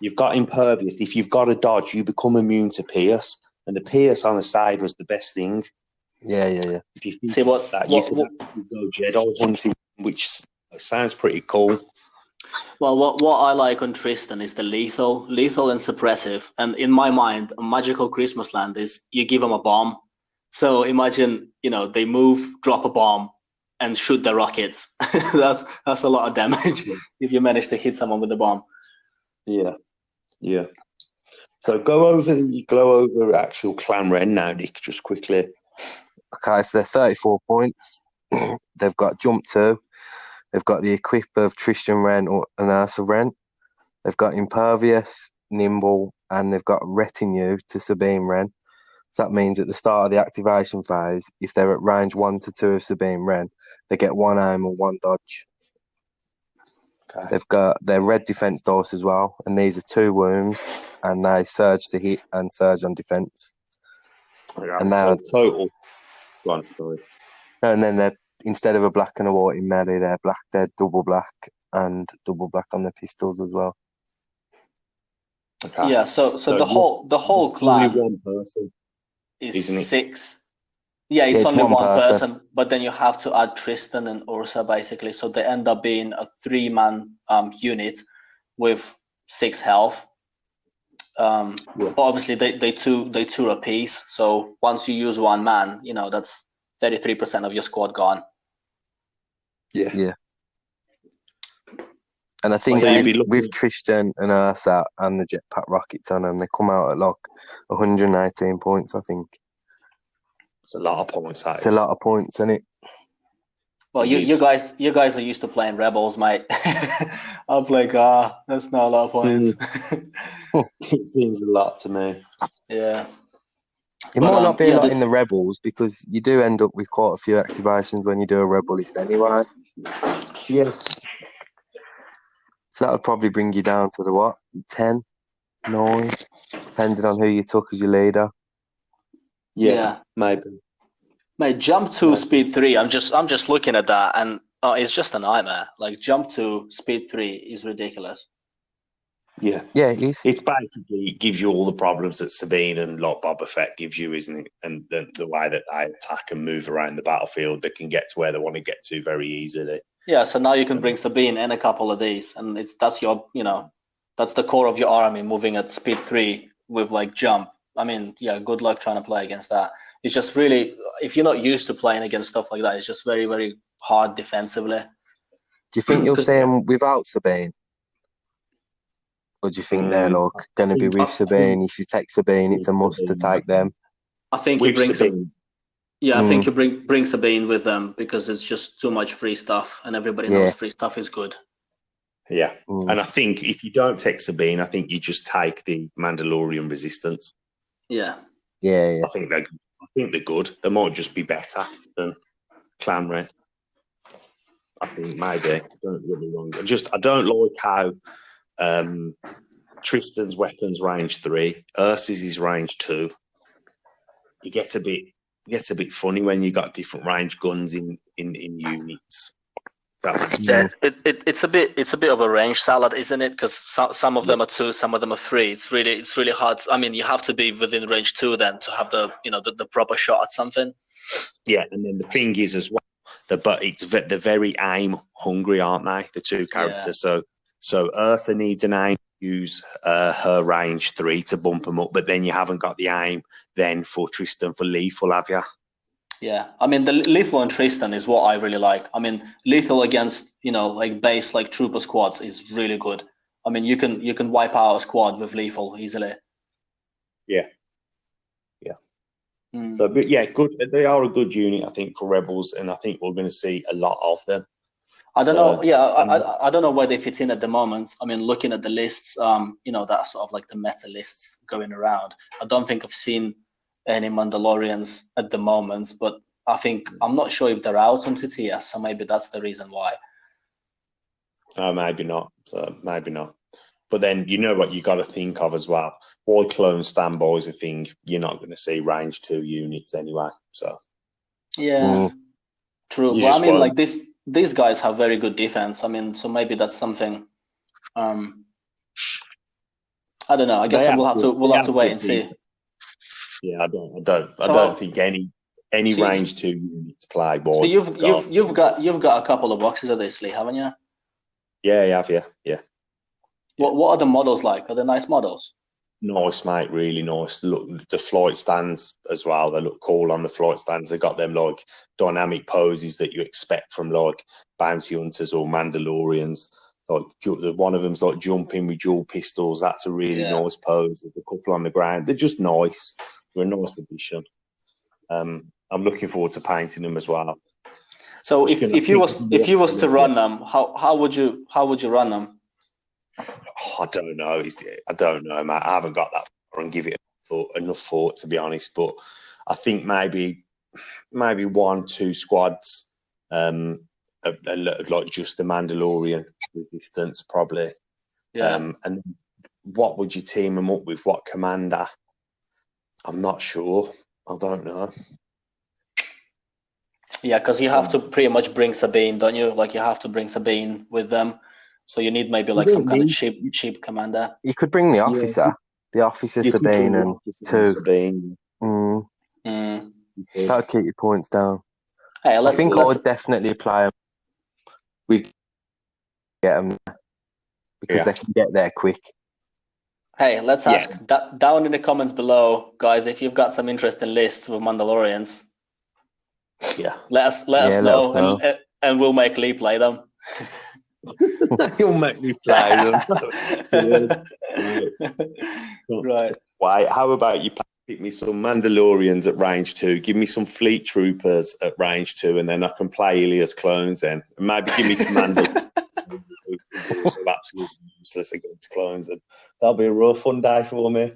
You've got impervious. If you've got a dodge, you become immune to Pierce, and the Pierce on the side was the best thing. Yeah. If you think you can go Jedi hunting, which sounds pretty cool. Well, what I like on Tristan is the lethal and suppressive. And in my mind, a magical Christmas land is you give them a bomb. So imagine, they move, drop a bomb, and shoot the rockets. that's a lot of damage if you manage to hit someone with a bomb. Yeah. So go over actual Clan Ren now, Nick, just quickly. Okay, so they're 34 points. They've got Jump 2. They've got the equip of Tristan Wren and Ursa Wren. They've got Impervious, Nimble, and they've got Retinue to Sabine Wren. So that means at the start of the activation phase, if they're at range 1 to 2 of Sabine Wren, they get 1 aim or 1 dodge. Okay. They've got their red defense dice as well, and these are 2 wounds, and they surge to hit and surge on defense. And now total. Go on, sorry. And then they're, instead of a black and a white in melee, they're double black and double black on the pistols as well. Okay. Yeah, so the whole clan only one person is 6. Yeah, it's only one person, but then you have to add Tristan and Ursa basically, so they end up being a 3-man unit with 6 health. But obviously they two a piece, so once you use 1 man, that's 33% of your squad gone. Yeah. And I think with Tristan and Ursa and the jetpack rockets on them, they come out at like 118 points, I think. It's a lot of points. It's a lot of points, isn't it? Well, you guys are used to playing Rebels, mate. I'm like, that's not a lot of points. It seems a lot to me. Yeah. It might not be a lot in the Rebels because you do end up with quite a few activations when you do a Rebel list anyway. Yeah. So that would probably bring you down to the 10, 9, depending on who you took as your leader. Yeah, maybe. Mate, jump 2, speed 3. I'm just looking at that, and it's just a nightmare. Like jump 2, speed 3 is ridiculous. Yeah, it is. It's basically it gives you all the problems that Sabine and like Boba Fett gives you, isn't it? And the way that they attack and move around the battlefield, they can get to where they want to get to very easily. Yeah, so now you can bring Sabine and a couple of these, and that's the core of your army moving at speed 3 with like jump. I mean, yeah, good luck trying to play against that. It's just really, if you're not used to playing against stuff like that, it's just very, very hard defensively. Do you think you'll see them without Sabine? Or do you think they're going to be with Sabine? If you take Sabine, it's a must to take them. I think you bring Sabine. Yeah, I think you bring Sabine with them because it's just too much free stuff, and everybody knows free stuff is good. Yeah, and I think if you don't take Sabine, I think you just take the Mandalorian Resistance. Yeah. I think they're good. They might just be better than Clan Ren. I think maybe. Don't get me wrong. I don't like how Tristan's weapons range 3, Ursa's is range 2. It gets a bit funny when you got different range guns in units. It's a bit of a range salad, isn't it? Because some of them are 2, some of them are 3. It's really hard. I mean, you have to be within range 2 then to have the proper shot at something. Yeah, and then the thing is as well, they're very aim hungry, aren't they? The 2 characters. Yeah. So Ursa needs an aim to use her range 3 to bump them up, but then you haven't got the aim then for Tristan for lethal, have you? Yeah, I mean the lethal on Tristan is what I really like. I mean lethal against like base like trooper squads is really good. I mean you can wipe out a squad with lethal easily. Yeah. So, but yeah, good. They are a good unit, I think, for Rebels, and I think we're going to see a lot of them. I don't know. Yeah, I don't know where they fit in at the moment. I mean, looking at the lists, that sort of like the meta lists going around. I don't think I've seen any Mandalorians at the moment, but I'm not sure if they're out on TTS, so maybe that's the reason why. Maybe not. But then you know what you got to think of as well. Boy clone standby is a thing. You're not going to see range 2 units anyway. So yeah, true. Well, I mean, like these guys have very good defense. I mean, so maybe that's something. I don't know. I guess we'll have to wait and see. Yeah, I don't think any range 2 units play. Boy, so you've got a couple of boxes of this, Lee, haven't you? Yeah, you have, yeah. What are the models like? Are they nice models? Nice, mate. Really nice. Look, the flight stands as well. They look cool on the flight stands. They got them like dynamic poses that you expect from like bounty hunters or Mandalorians. Like one of them's like jumping with dual pistols. That's a really nice pose. There's a couple on the ground. They're just nice. They're a nice addition. I'm looking forward to painting them as well. So if you was to run them, how would you run them? I don't know. I don't know, mate. I haven't got that far and give it enough thought, to be honest. But I think maybe 1-2 squads, like just the Mandalorian resistance, probably. Yeah. And what would you team them up with? What commander? I'm not sure. I don't know. Yeah, because you have to pretty much bring Sabine, don't you? Like you have to bring Sabine with them. So you need maybe like some kind of cheap commander. You could bring the officer, Sabine, and 2. Sabine. That'll keep your points down. Hey, I think I would definitely play them. We get them because they can get there quick. Hey, let's ask down in the comments below, guys, if you've got some interesting lists with Mandalorians. Yeah, let us know. And we'll make Lee play them. You'll make me play them. Right. Why? How about you pick me some Mandalorians at range 2, give me some fleet troopers at range 2, and then I can play Ilia's clones then. And maybe give me Commander some absolutely useless against clones, and that'll be a real fun day for me.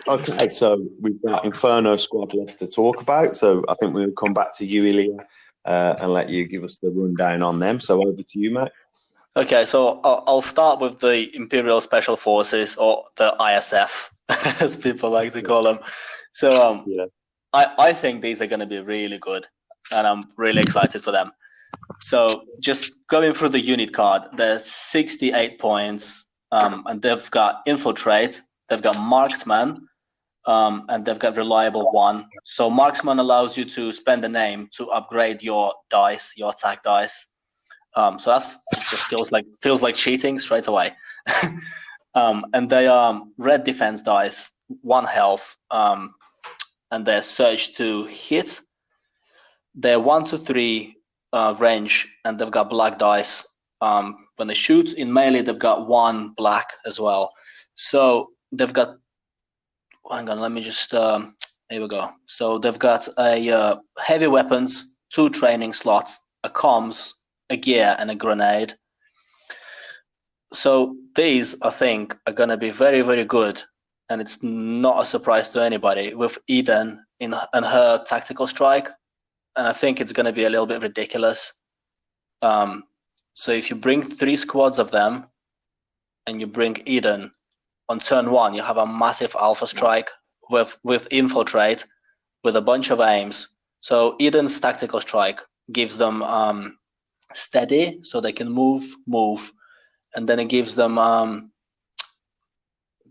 Okay, so we've got Inferno Squad left to talk about, so I think we'll come back to you, Ilia, and let you give us the rundown on them. So over to you, mate. Okay, so I'll start with the Imperial Special Forces, or the ISF, as people like to call them. So I think these are going to be really good, and I'm really excited for them. So just going through the unit card, there's 68 points, and they've got Infiltrate, they've got Marksman, and they've got Reliable 1. So Marksman allows you to spend a name to upgrade your dice, your attack dice. So that's just feels like cheating straight away. And they are red defense dice, 1 health, and they're surge to hit. They're 1 to 3 range, and they've got black dice. When they shoot in melee, they've got 1 black as well. So they've got. Hang on, let me just. Here we go. So they've got a heavy weapons, 2 training slots, a comms, a gear, and a grenade. So these, I think, are going to be very, very good, and it's not a surprise to anybody with Eden in her tactical strike, and I think it's going to be a little bit ridiculous. So if you bring 3 squads of them, and you bring Eden on turn 1, you have a massive alpha strike with Infiltrate, with a bunch of aims. So Eden's tactical strike gives them steady, so they can move, and then it gives them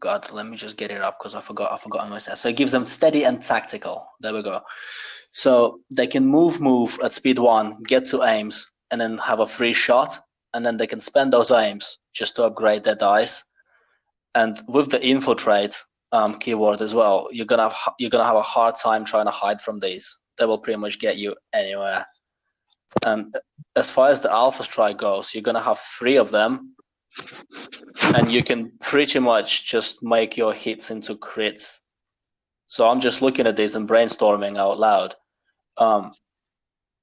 God, let me just get it up because I forgot myself. So it gives them steady and tactical. There we go. So they can move at speed 1, get to aims, and then have a free shot, and then they can spend those aims just to upgrade their dice. And with the Infiltrate keyword as well, you're gonna have a hard time trying to hide from these. They will pretty much get you anywhere. And as far as the Alpha Strike goes, you're gonna have 3 of them, and you can pretty much just make your hits into crits. So I'm just looking at this and brainstorming out loud.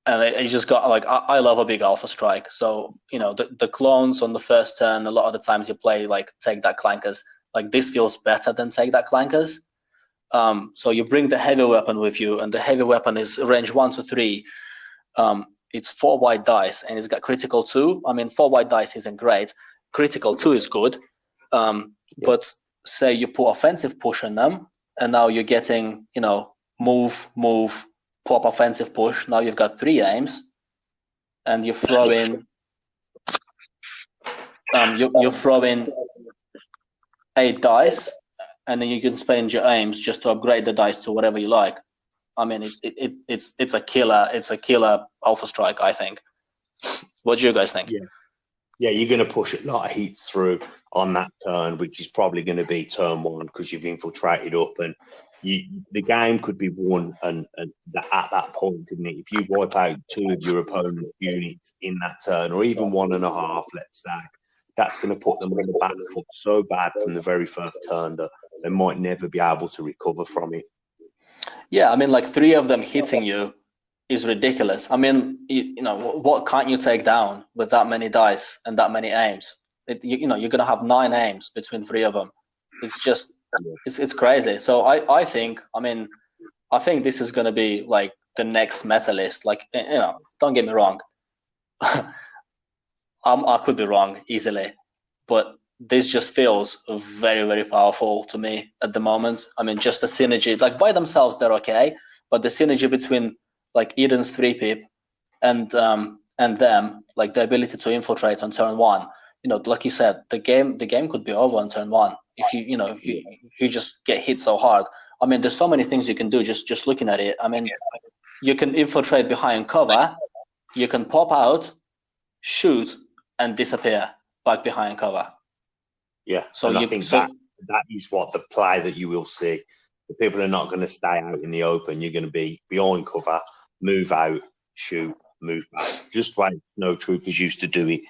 And it just got like, I love a big Alpha Strike. So, you know, the clones on the first turn, a lot of the times you play like Take That Clankers. Like this feels better than Take That Clankers. So you bring the heavy weapon with you, and the heavy weapon is range 1 to 3. It's 4 white dice, and it's got critical 2. I mean, 4 white dice isn't great. Critical 2 is good. But say you put offensive push on them, and now you're getting, you know, move, pop offensive push. Now you've got 3 aims, and you throw in you throw in 8 dice, and then you can spend your aims just to upgrade the dice to whatever you like. I mean, it's a killer. It's a killer Alpha Strike, I think. What do you guys think? Yeah. Yeah, you're going to push a lot of heats through on that turn, which is probably going to be turn one because you've infiltrated up, and the game could be won at that point, couldn't it? If you wipe out two of your opponent's units in that turn, or even one and a half, let's say, that's going to put them on the back foot so bad from the very first turn that they might never be able to recover from it. Yeah, I mean, like 3 of them hitting you is ridiculous. I mean, you know, what can't you take down with that many dice and that many aims? You know, you're going to have 9 aims between 3 of them. It's just, it's crazy. So I think this is going to be like the next meta list. Like, you know, don't get me wrong. I could be wrong easily, but this just feels very, very powerful to me at the moment. I mean, just the synergy, like by themselves, they're okay, but the synergy between like Eden's 3-pip and them, like the ability to infiltrate on turn 1, you know, like you said, the game could be over on turn 1 if you just get hit so hard. I mean, there's so many things you can do just looking at it. I mean, you can infiltrate behind cover, you can pop out, shoot, and disappear back behind cover. Yeah, so I think that is what the play that you will see. The people are not going to stay out in the open. You're going to be behind cover, move out, shoot, move back. Just like no troopers used to do it,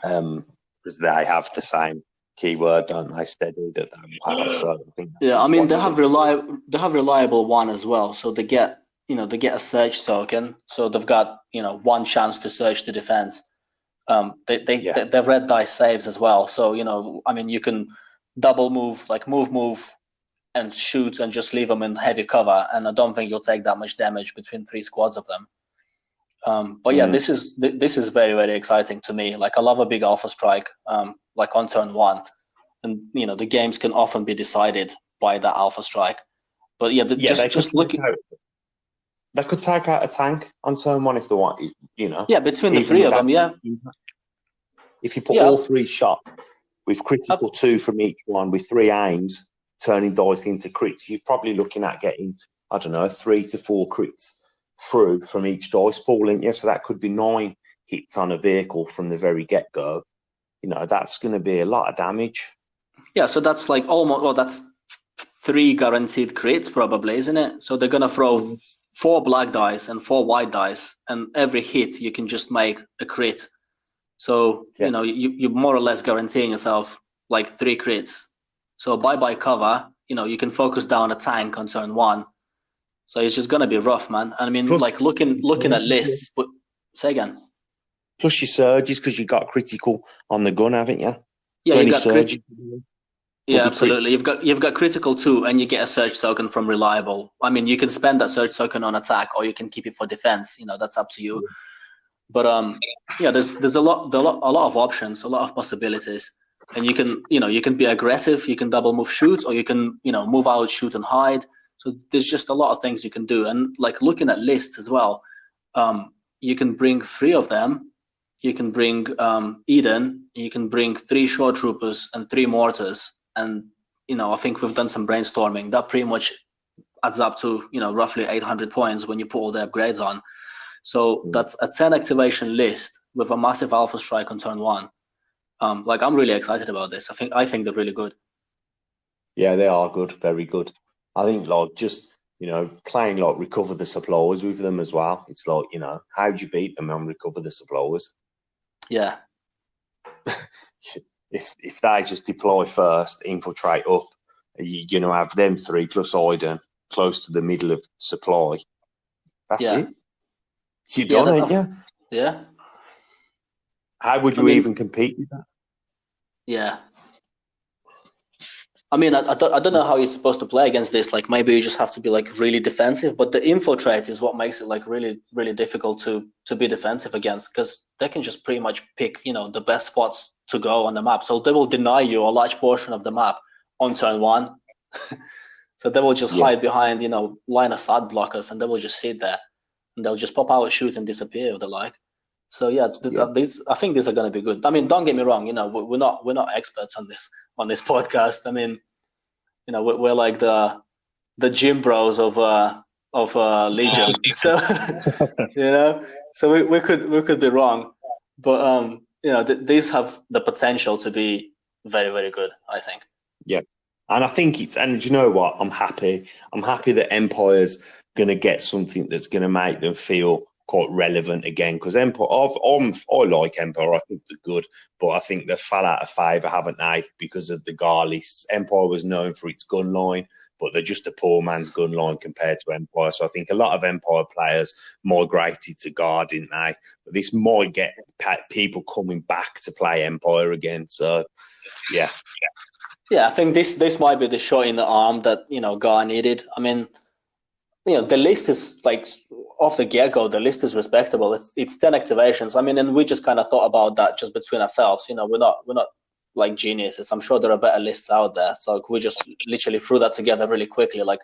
because they have the same keyword, don't they? Steady that they have. So I think yeah, I mean they have reliable one as well. So they get a search token. So they've got 1 chance to search the defense. They've red dice saves as well. So I mean you can double move, like move, and shoot and just leave them in heavy cover. And I don't think you'll take that much damage between 3 squads of them. But yeah, this is very, very exciting to me. Like I love a big alpha strike, like on turn 1, and the games can often be decided by that alpha strike. But yeah, just looking. They could take out a tank on turn 1 if they want. Yeah, between the 3 of them, yeah. If you put all 3 shot with critical 2 from each one with 3 aims, turning dice into crits, you're probably looking at getting 3 to 4 crits through from each dice pool, and so that could be 9 hits on a vehicle from the very get-go. That's going to be a lot of damage. Yeah, so that's like almost, that's 3 guaranteed crits probably, isn't it? So they're going to throw 4 black dice and 4 white dice, and every hit you can just make a crit. So you're more or less guaranteeing yourself like 3 crits. So bye cover, you can focus down a tank on turn 1. So it's just gonna be rough, man. I mean, like looking at lists. Say again. Plus your surges, because you got critical on the gun, haven't you? Yeah, so you got surges. Yeah, absolutely. Crits. You've got critical 2, and you get a surge token from reliable. I mean, you can spend that surge token on attack, or you can keep it for defense. That's up to you. But there's a lot of options, a lot of possibilities, and you can be aggressive. You can double move, shoot, or you can move out, shoot, and hide. So there's just a lot of things you can do. And like looking at lists as well, you can bring 3 of them. You can bring Eden. You can bring 3 shore troopers and 3 mortars. And I think we've done some brainstorming. That pretty much adds up to roughly 800 points when you put all the upgrades on. So that's a 10 activation list with a massive alpha strike on turn 1. Like I'm really excited about this. I think they're really good. Yeah, they are good, very good. I think like just playing like recover the suppliers with them as well. It's like how do you beat them and recover the suppliers? Yeah. If they just deploy first, infiltrate up, you have them 3 plus Iden close to the middle of supply. That's it. You're done, ain't you? Yeah. How would you even compete with that? Yeah. I mean, I don't know how you're supposed to play against this. Like, maybe you just have to be like really defensive. But the infiltrate is what makes it like really, really difficult to be defensive against, because they can just pretty much pick the best spots to go on the map. So they will deny you a large portion of the map on turn 1. So they will just hide behind line of sight blockers, and they will just sit there, and they'll just pop out, shoot, and disappear if they like. So I think these are going to be good. I mean, don't get me wrong. We're not experts on this podcast. I mean, we're like the gym bros of Legion. So so we could be wrong, but these have the potential to be very, very good, I think. Yeah. And I think and you know what? I'm happy. I'm happy that Empire's going to get something that's going to make them feel quite relevant again. Because Empire, I like Empire. I think they're good, but I think they fell out of favour, haven't they? Because of the GAR lists. Empire was known for its gun line, but they're just a poor man's gun line compared to Empire. So I think a lot of Empire players migrated to GAR, didn't they? But this might get people coming back to play Empire again. So, yeah. Yeah, I think this might be the shot in the arm that GAR needed. I mean, the list is like off the get-go. The list is respectable. It's 10 activations. I mean, and we just kind of thought about that just between ourselves. We're not like geniuses. I'm sure there are better lists out there. So we just literally threw that together really quickly, like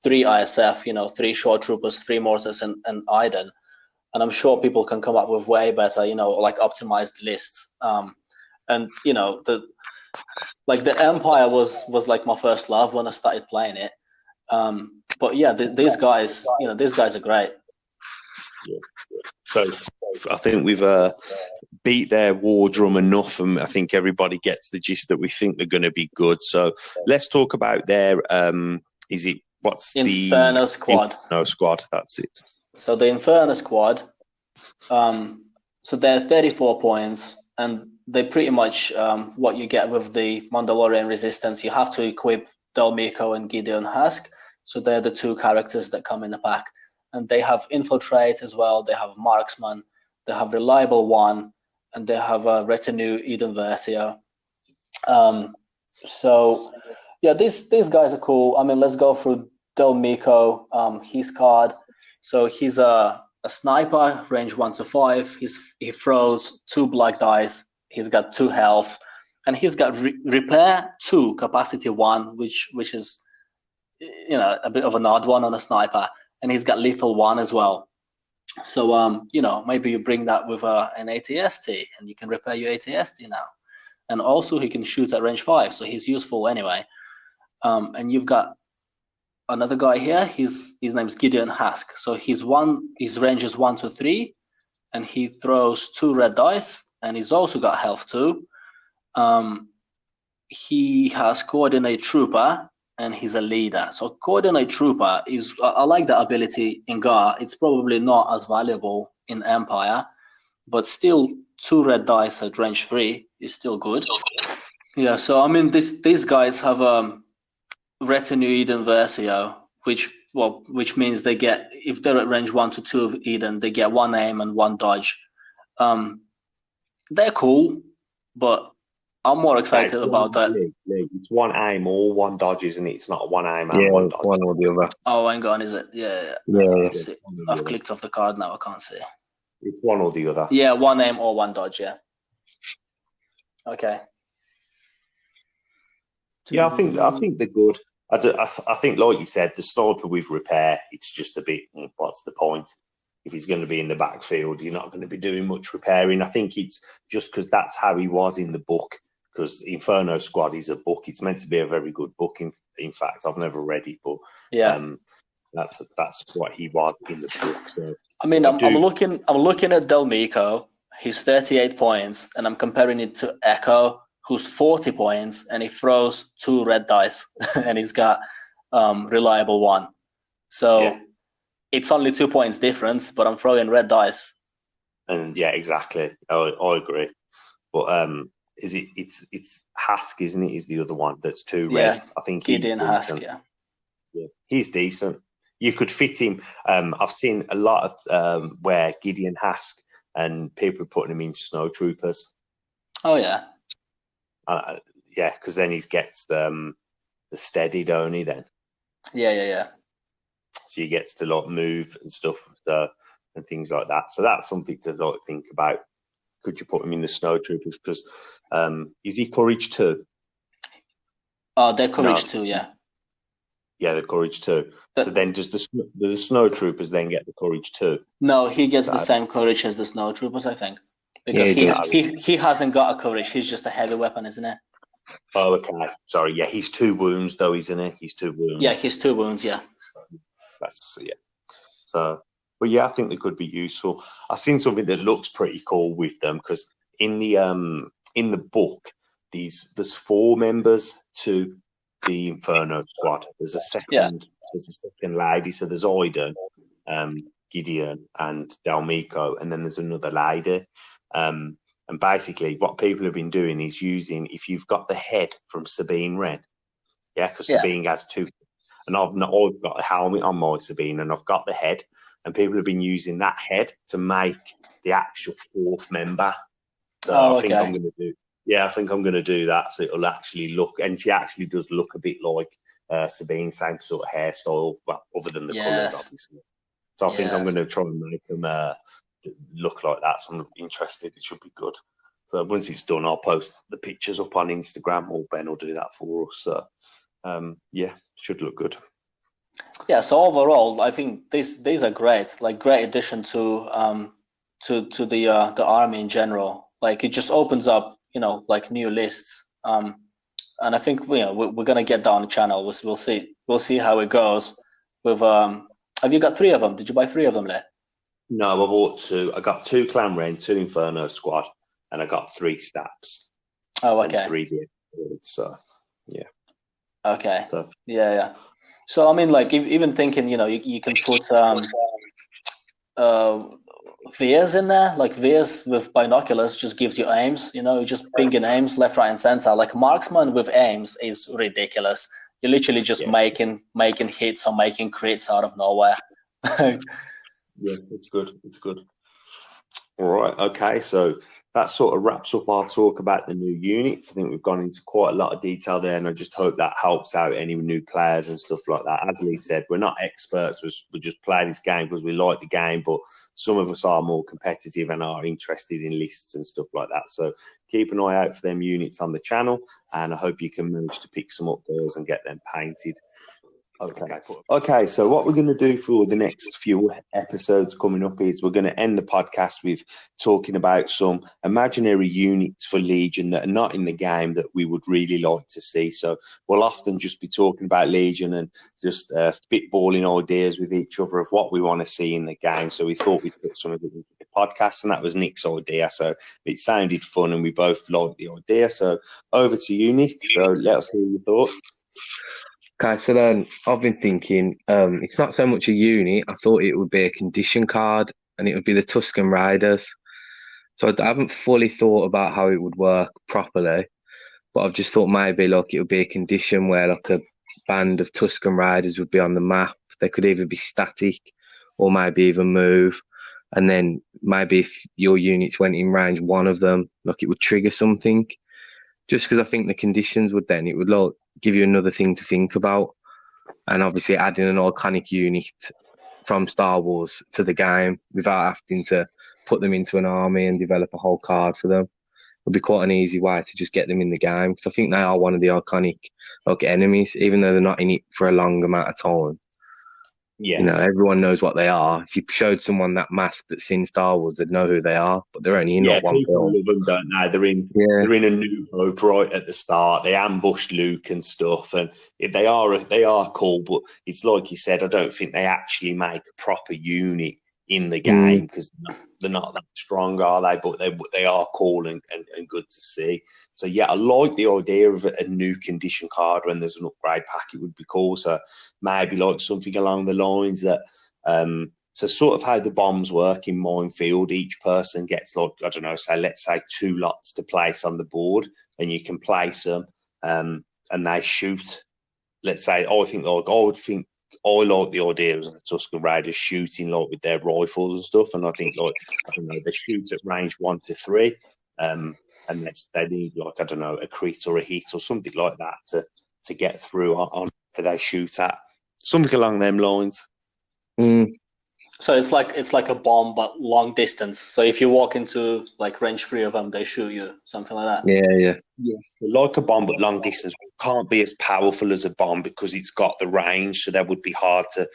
3 ISF, 3 short troopers, 3 mortars, and Iden. And I'm sure people can come up with way better, like optimized lists. And the Empire was like my first love when I started playing it. But yeah, these guys are great. Yeah. So I think we've beat their war drum enough, and I think everybody gets the gist that we think they're going to be good. So let's talk about their Inferno squad? Inferno squad. That's it. So the Inferno squad. So they're 34 points, and they pretty much what you get with the Mandalorian Resistance. You have to equip Del Meeko and Gideon Hask. So they're the 2 characters that come in the pack. And they have Infiltrate as well. They have Marksman. They have Reliable 1. And they have Retinue Eden Versio. So, yeah, these guys are cool. I mean, let's go through Del Meeko, his card. So he's a sniper, range 1 to 5. He throws 2 black dice. He's got 2 health. And he's got Repair 2, Capacity 1, which is a bit of an odd one on a sniper, and he's got Lethal 1 as well. So maybe you bring that with an ATST, and you can repair your ATST now. And also he can shoot at range 5, so he's useful anyway. And you've got another guy here. His name's Gideon Hask. So his range is 1 to 3, and he throws 2 red dice, and he's also got health 2. He has Coordinate Trooper, and he's a leader. So Coordinate Trooper I like that ability in GAR. It's probably not as valuable in Empire, but still 2 red dice at range 3 is still good. Yeah, so I mean, these guys have Retinue Eden Versio, which means they get, if they're at range 1 to 2 of Eden, they get 1 aim and 1 dodge. They're cool, but I'm more excited about that. It's 1 aim or 1 dodge, isn't it? It's not 1 aim and 1 dodge. One or the other. Oh, hang on, is it? Yeah. I've clicked off the card now. I can't see. It's 1 or the other. Yeah, 1 aim or 1 dodge. Yeah. Okay. Yeah, I think they're good. I think, like you said, the sniper with Repair, it's just a bit. What's the point? If he's going to be in the backfield, you're not going to be doing much repairing. I think it's just because that's how he was in the book. Because Inferno Squad is a book. It's meant to be a very good book. In fact, I've never read it, but yeah, that's what he was in the book. So I mean, I'm looking at Del Meeko. He's 38 points, and I'm comparing it to Echo, who's 40 points, and he throws 2 red dice, and he's got Reliable 1. So. Yeah. It's only 2 points difference, but I'm throwing red dice. And yeah, exactly. I agree. But it's Hask, isn't it? Is the other one that's 2 red? Yeah, I think Gideon Hask. Yeah, he's decent. You could fit him. I've seen a lot of where Gideon Hask and people are putting him in Snow Troopers. Oh yeah. Yeah, because then he gets the steady, don't he? Then. Yeah. So he gets to like move and stuff and things like that. So that's something to like think about. Could you put him in the Snow Troopers? Because is he Courage 2? Oh, they're Courage 2, yeah. Yeah, the Courage 2. So then does the Snow Troopers then get the Courage 2? No, he gets the same Courage as the Snow Troopers, I think. Because he hasn't got a Courage. He's just a heavy weapon, isn't it? Oh, okay. Sorry. Yeah, he's 2 wounds, though, isn't he? He's 2 wounds. Yeah, he's 2 wounds, yeah. Yeah. So, but yeah, I think they could be useful. I've seen something that looks pretty cool with them because in the book, there's 4 members to the Inferno squad. There's a second lady. So there's Iden, Gideon, and Delmico, and then there's another lady. And basically, what people have been doing is using, if you've got the head from Sabine Wren, because Sabine has 2, and I've got a helmet on my Sabine, and I've got the head, and people have been using that head to make the actual 4th member. So I think I'm going to do. Yeah, I think I'm going to do that. So it'll actually look, and she actually does look a bit like Sabine, same sort of hairstyle, well, other than the colours, obviously. So I think I'm going to try and make them look like that. So I'm interested. It should be good. So once it's done, I'll post the pictures up on Instagram, or Ben will do that for us. So should look good. Yeah. So overall, I think these are great. Like, great addition to the army in general. Like, it just opens up, like, new lists. And I think we're gonna get that on the channel. We'll see how it goes. With have you got 3 of them? Did you buy 3 of them, Le? No, I bought 2. I got 2 Clan Wren, 2 Inferno squad, and I got 3 Staps. Oh, okay. And 3 DX. So yeah. Okay. So yeah. So I mean, like, even thinking, you can put Veers in there. Like, Veers with binoculars just gives you aims. Just pinging aims left, right, and center. Like, marksman with aims is ridiculous. You're literally just making hits or making crits out of nowhere. Yeah, it's good. It's good. All right. Okay. So that sort of wraps up our talk about the new units. I think we've gone into quite a lot of detail there, and I just hope that helps out any new players and stuff like that. As Lee said, we're not experts. We just play this game because we like the game, but some of us are more competitive and are interested in lists and stuff like that. So keep an eye out for them units on the channel, and I hope you can manage to pick some up, girls, and get them painted. Okay, so what we're going to do for the next few episodes coming up is we're going to end the podcast with talking about some imaginary units for Legion that are not in the game that we would really like to see. So we'll often just be talking about Legion and just spitballing ideas with each other of what we want to see in the game. So we thought we'd put some of it into the podcast, and that was Nick's idea. So it sounded fun, and we both liked the idea. So over to you, Nick. So let us hear your thoughts. Okay, so then I've been thinking, it's not so much a unit. I thought it would be a condition card, and it would be the Tusken Raiders. So I haven't fully thought about how it would work properly, but I've just thought maybe like it would be a condition where like a band of Tusken Raiders would be on the map. They could either be static or maybe even move. And then maybe if your units went in range, one of them, like, it would trigger something. Just because I think the conditions would then, it would like give you another thing to think about. And obviously adding an iconic unit from Star Wars to the game without having to put them into an army and develop a whole card for them would be quite an easy way to just get them in the game. Because I think they are one of the iconic enemies, even though they're not in it for a long amount of time. Yeah. Everyone knows what they are. If you showed someone that mask that's in Star Wars, they'd know who they are, but they're only in one film. People love them, don't they? They're in A New Hope right at the start. They ambushed Luke and stuff, and they are cool. But it's like you said, I don't think they actually make a proper unit in the game because they're not that strong, are they? But they are cool and good to see. So yeah, I like the idea of a new condition card when there's an upgrade pack. It would be cool. So maybe like something along the lines that so sort of how the bombs work in Minefield. Each person gets like, I don't know, let's say 2 lots to place on the board, and you can place them and they shoot. Let's say I like the idea of the Tusken Raiders shooting like with their rifles and stuff, and I think like, I don't know, they shoot at range 1 to 3, and they need like, I don't know, a crit or a hit or something like that to get through on that they shoot at, something along them lines. So it's like a bomb but long distance. So if you walk into like range 3 of them, they shoot you, something like that. Yeah. Like a bomb but long distance. Can't be as powerful as a bomb because it's got the range, so that would be hard to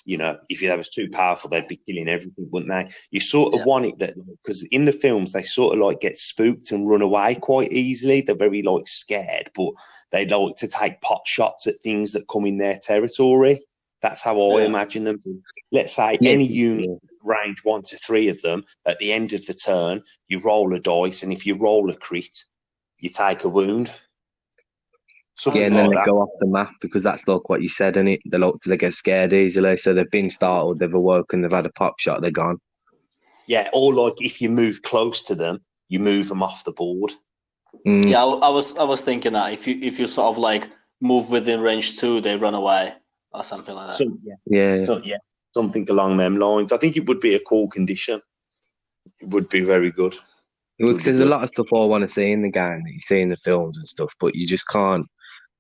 if that was too powerful, they'd be killing everything, wouldn't they? You sort of want it that, because in the films they sort of like get spooked and run away quite easily. They're very like scared, but they like to take pot shots at things that come in their territory. That's how I imagine them. Let's say any unit range 1 to 3 of them. At the end of the turn, you roll a dice, and if you roll a crit, you take a wound. Yeah, and then they go off the map because that's like what you said, and they get scared easily. So they've been startled, they've awoken, they've had a pop shot, they're gone. Yeah, or like if you move close to them, you move them off the board. Yeah, I was thinking that if you sort of like move within range 2, they run away or something like that. So, yeah, something along them lines. I think it would be a cool condition. It would be very good. Look, there's a lot of stuff I want to see in the game that you see in the films and stuff, but you just can't.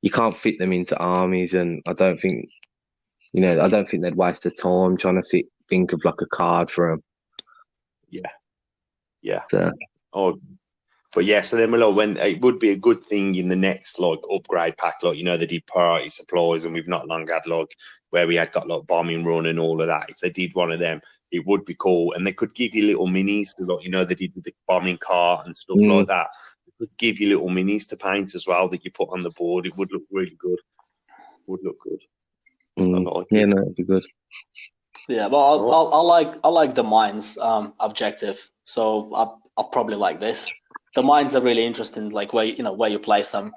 You can't fit them into armies, and I don't think they'd waste the time trying to think of like a card for them. Yeah. So. But yeah, so then when it would be a good thing in the next like upgrade pack, like they did priority supplies, and we've not long had like where we had got like bombing run and all of that. If they did one of them, it would be cool, and they could give you little minis, like they did with the bombing cart and stuff like that. They could give you little minis to paint as well that you put on the board. It would look really good. Would look good. It'd be good. Yeah, well, I like the mines objective, so I'll probably like this. The mines are really interesting, like where you place them,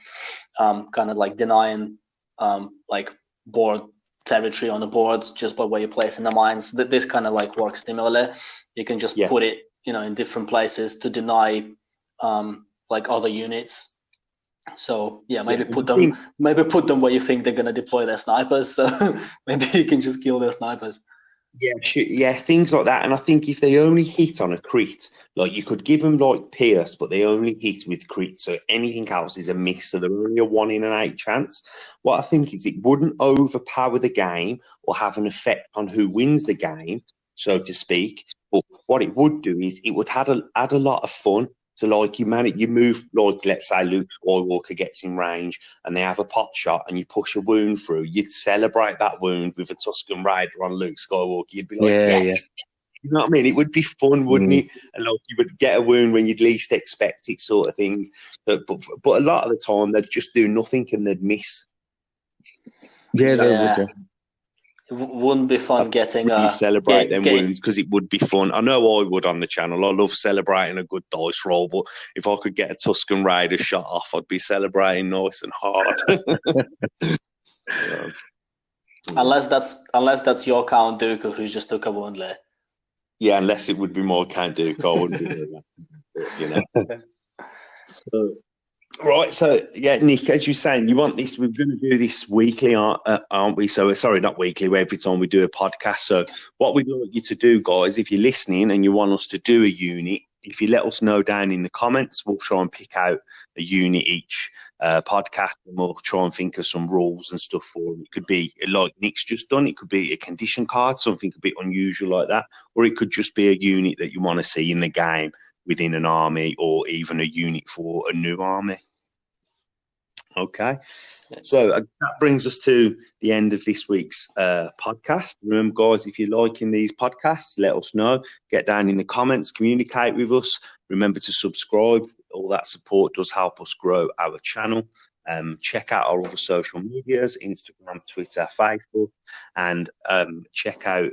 kind of like denying like board territory on the boards just by where you place in the mines. This kind of like works similarly. You can just put it in different places to deny like other units. So maybe put them where you think they're gonna deploy their snipers. So maybe you can just kill their snipers. Yeah, things like that. And I think if they only hit on a crit, like you could give them like Pierce, but they only hit with crit, so anything else is a miss. So they're only a 1 in 8 chance. What I think is it wouldn't overpower the game or have an effect on who wins the game, so to speak. But what it would do is it would add a lot of fun. So like you move, like let's say Luke Skywalker gets in range and they have a pot shot and you push a wound through, you'd celebrate that wound with a Tusken Raider on Luke Skywalker. You'd be like, yes. You know what I mean? It would be fun, wouldn't it? And like you would get a wound when you'd least expect it, sort of thing. But a lot of the time they'd just do nothing and they'd miss. Yeah, they would. Yeah. It wouldn't be fun getting celebrate them wounds, because it would be fun. I know I would on the channel. I love celebrating a good dice roll, but if I could get a Tusken Raider shot off, I'd be celebrating nice and hard. Unless that's your Count Dooku who just took a wound there. Yeah, unless it would be more Count Dooku, I wouldn't be doing that. So. Right, so yeah, Nick, as you're saying, you want this. We're going to do this weekly, aren't we? So, sorry, not weekly. Every time we do a podcast. So, what we'd like you to do, guys, if you're listening and you want us to do a unit, if you let us know down in the comments, we'll try and pick out a unit each podcast, and we'll try and think of some rules and stuff for them. It could be like Nick's just done. It could be a condition card, something a bit unusual like that, or it could just be a unit that you want to see in the game within an army, or even a unit for a new army. Okay, so that brings us to the end of this week's podcast. Remember, guys, if you're liking these podcasts, let us know. Get down in the comments, communicate with us. Remember to subscribe. All that support does help us grow our channel. Check out our other social medias, Instagram, Twitter, Facebook, and check out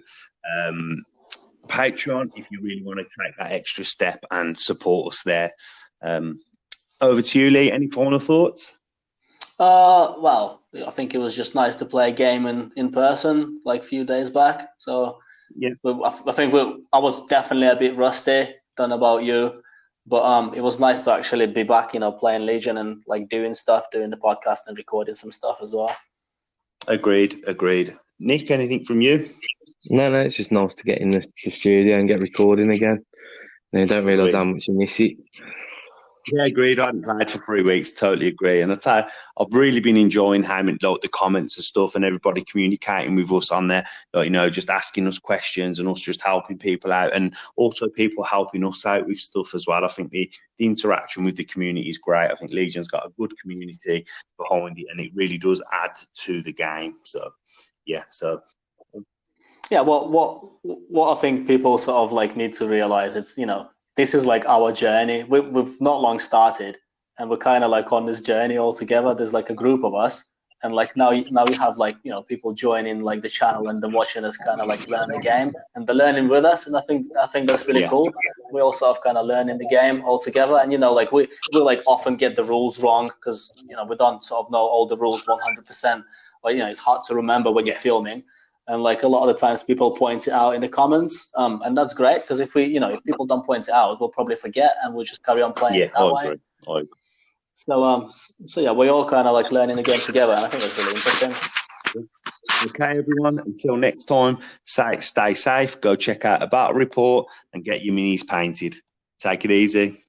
Patreon if you really want to take that extra step and support us there. Over to you, Lee. Any final thoughts? Well, I think it was just nice to play a game in person like a few days back. So yeah, I think I was definitely a bit rusty. Don't know about you, but it was nice to actually be back, playing Legion and like doing the podcast and recording some stuff as well. Agreed. Nick, anything from you? No, it's just nice to get in the studio and get recording again. And you don't realise how much you miss it. Yeah, agreed. I hadn't played for 3 weeks. Totally agree. And I've really been enjoying having the comments and stuff, and everybody communicating with us on there. Just asking us questions and us just helping people out, and also people helping us out with stuff as well. I think the interaction with the community is great. I think Legion's got a good community behind it, and it really does add to the game. So, yeah. Yeah. What I think people sort of like need to realize, it's this is like our journey. We've not long started, and we're kind of like on this journey all together. There's like a group of us, And like now we have like, you know, people joining like the channel and they're watching us kind of like learn the game, and they're learning with us, and I think that's really cool. We also have kind of learning the game all together, and you know, like we like often get the rules wrong because, you know, we don't sort of know all the rules 100%, or, you know, it's hard to remember when you're filming. And like a lot of the times people point it out in the comments, and that's great, because if people don't point it out, we'll probably forget and we'll just carry on playing it that way. I agree. So yeah, we're all kind of like learning the game together, and I think it's really interesting. Okay, everyone. Until next time, stay safe. Go check out a battle report and get your minis painted. Take it easy.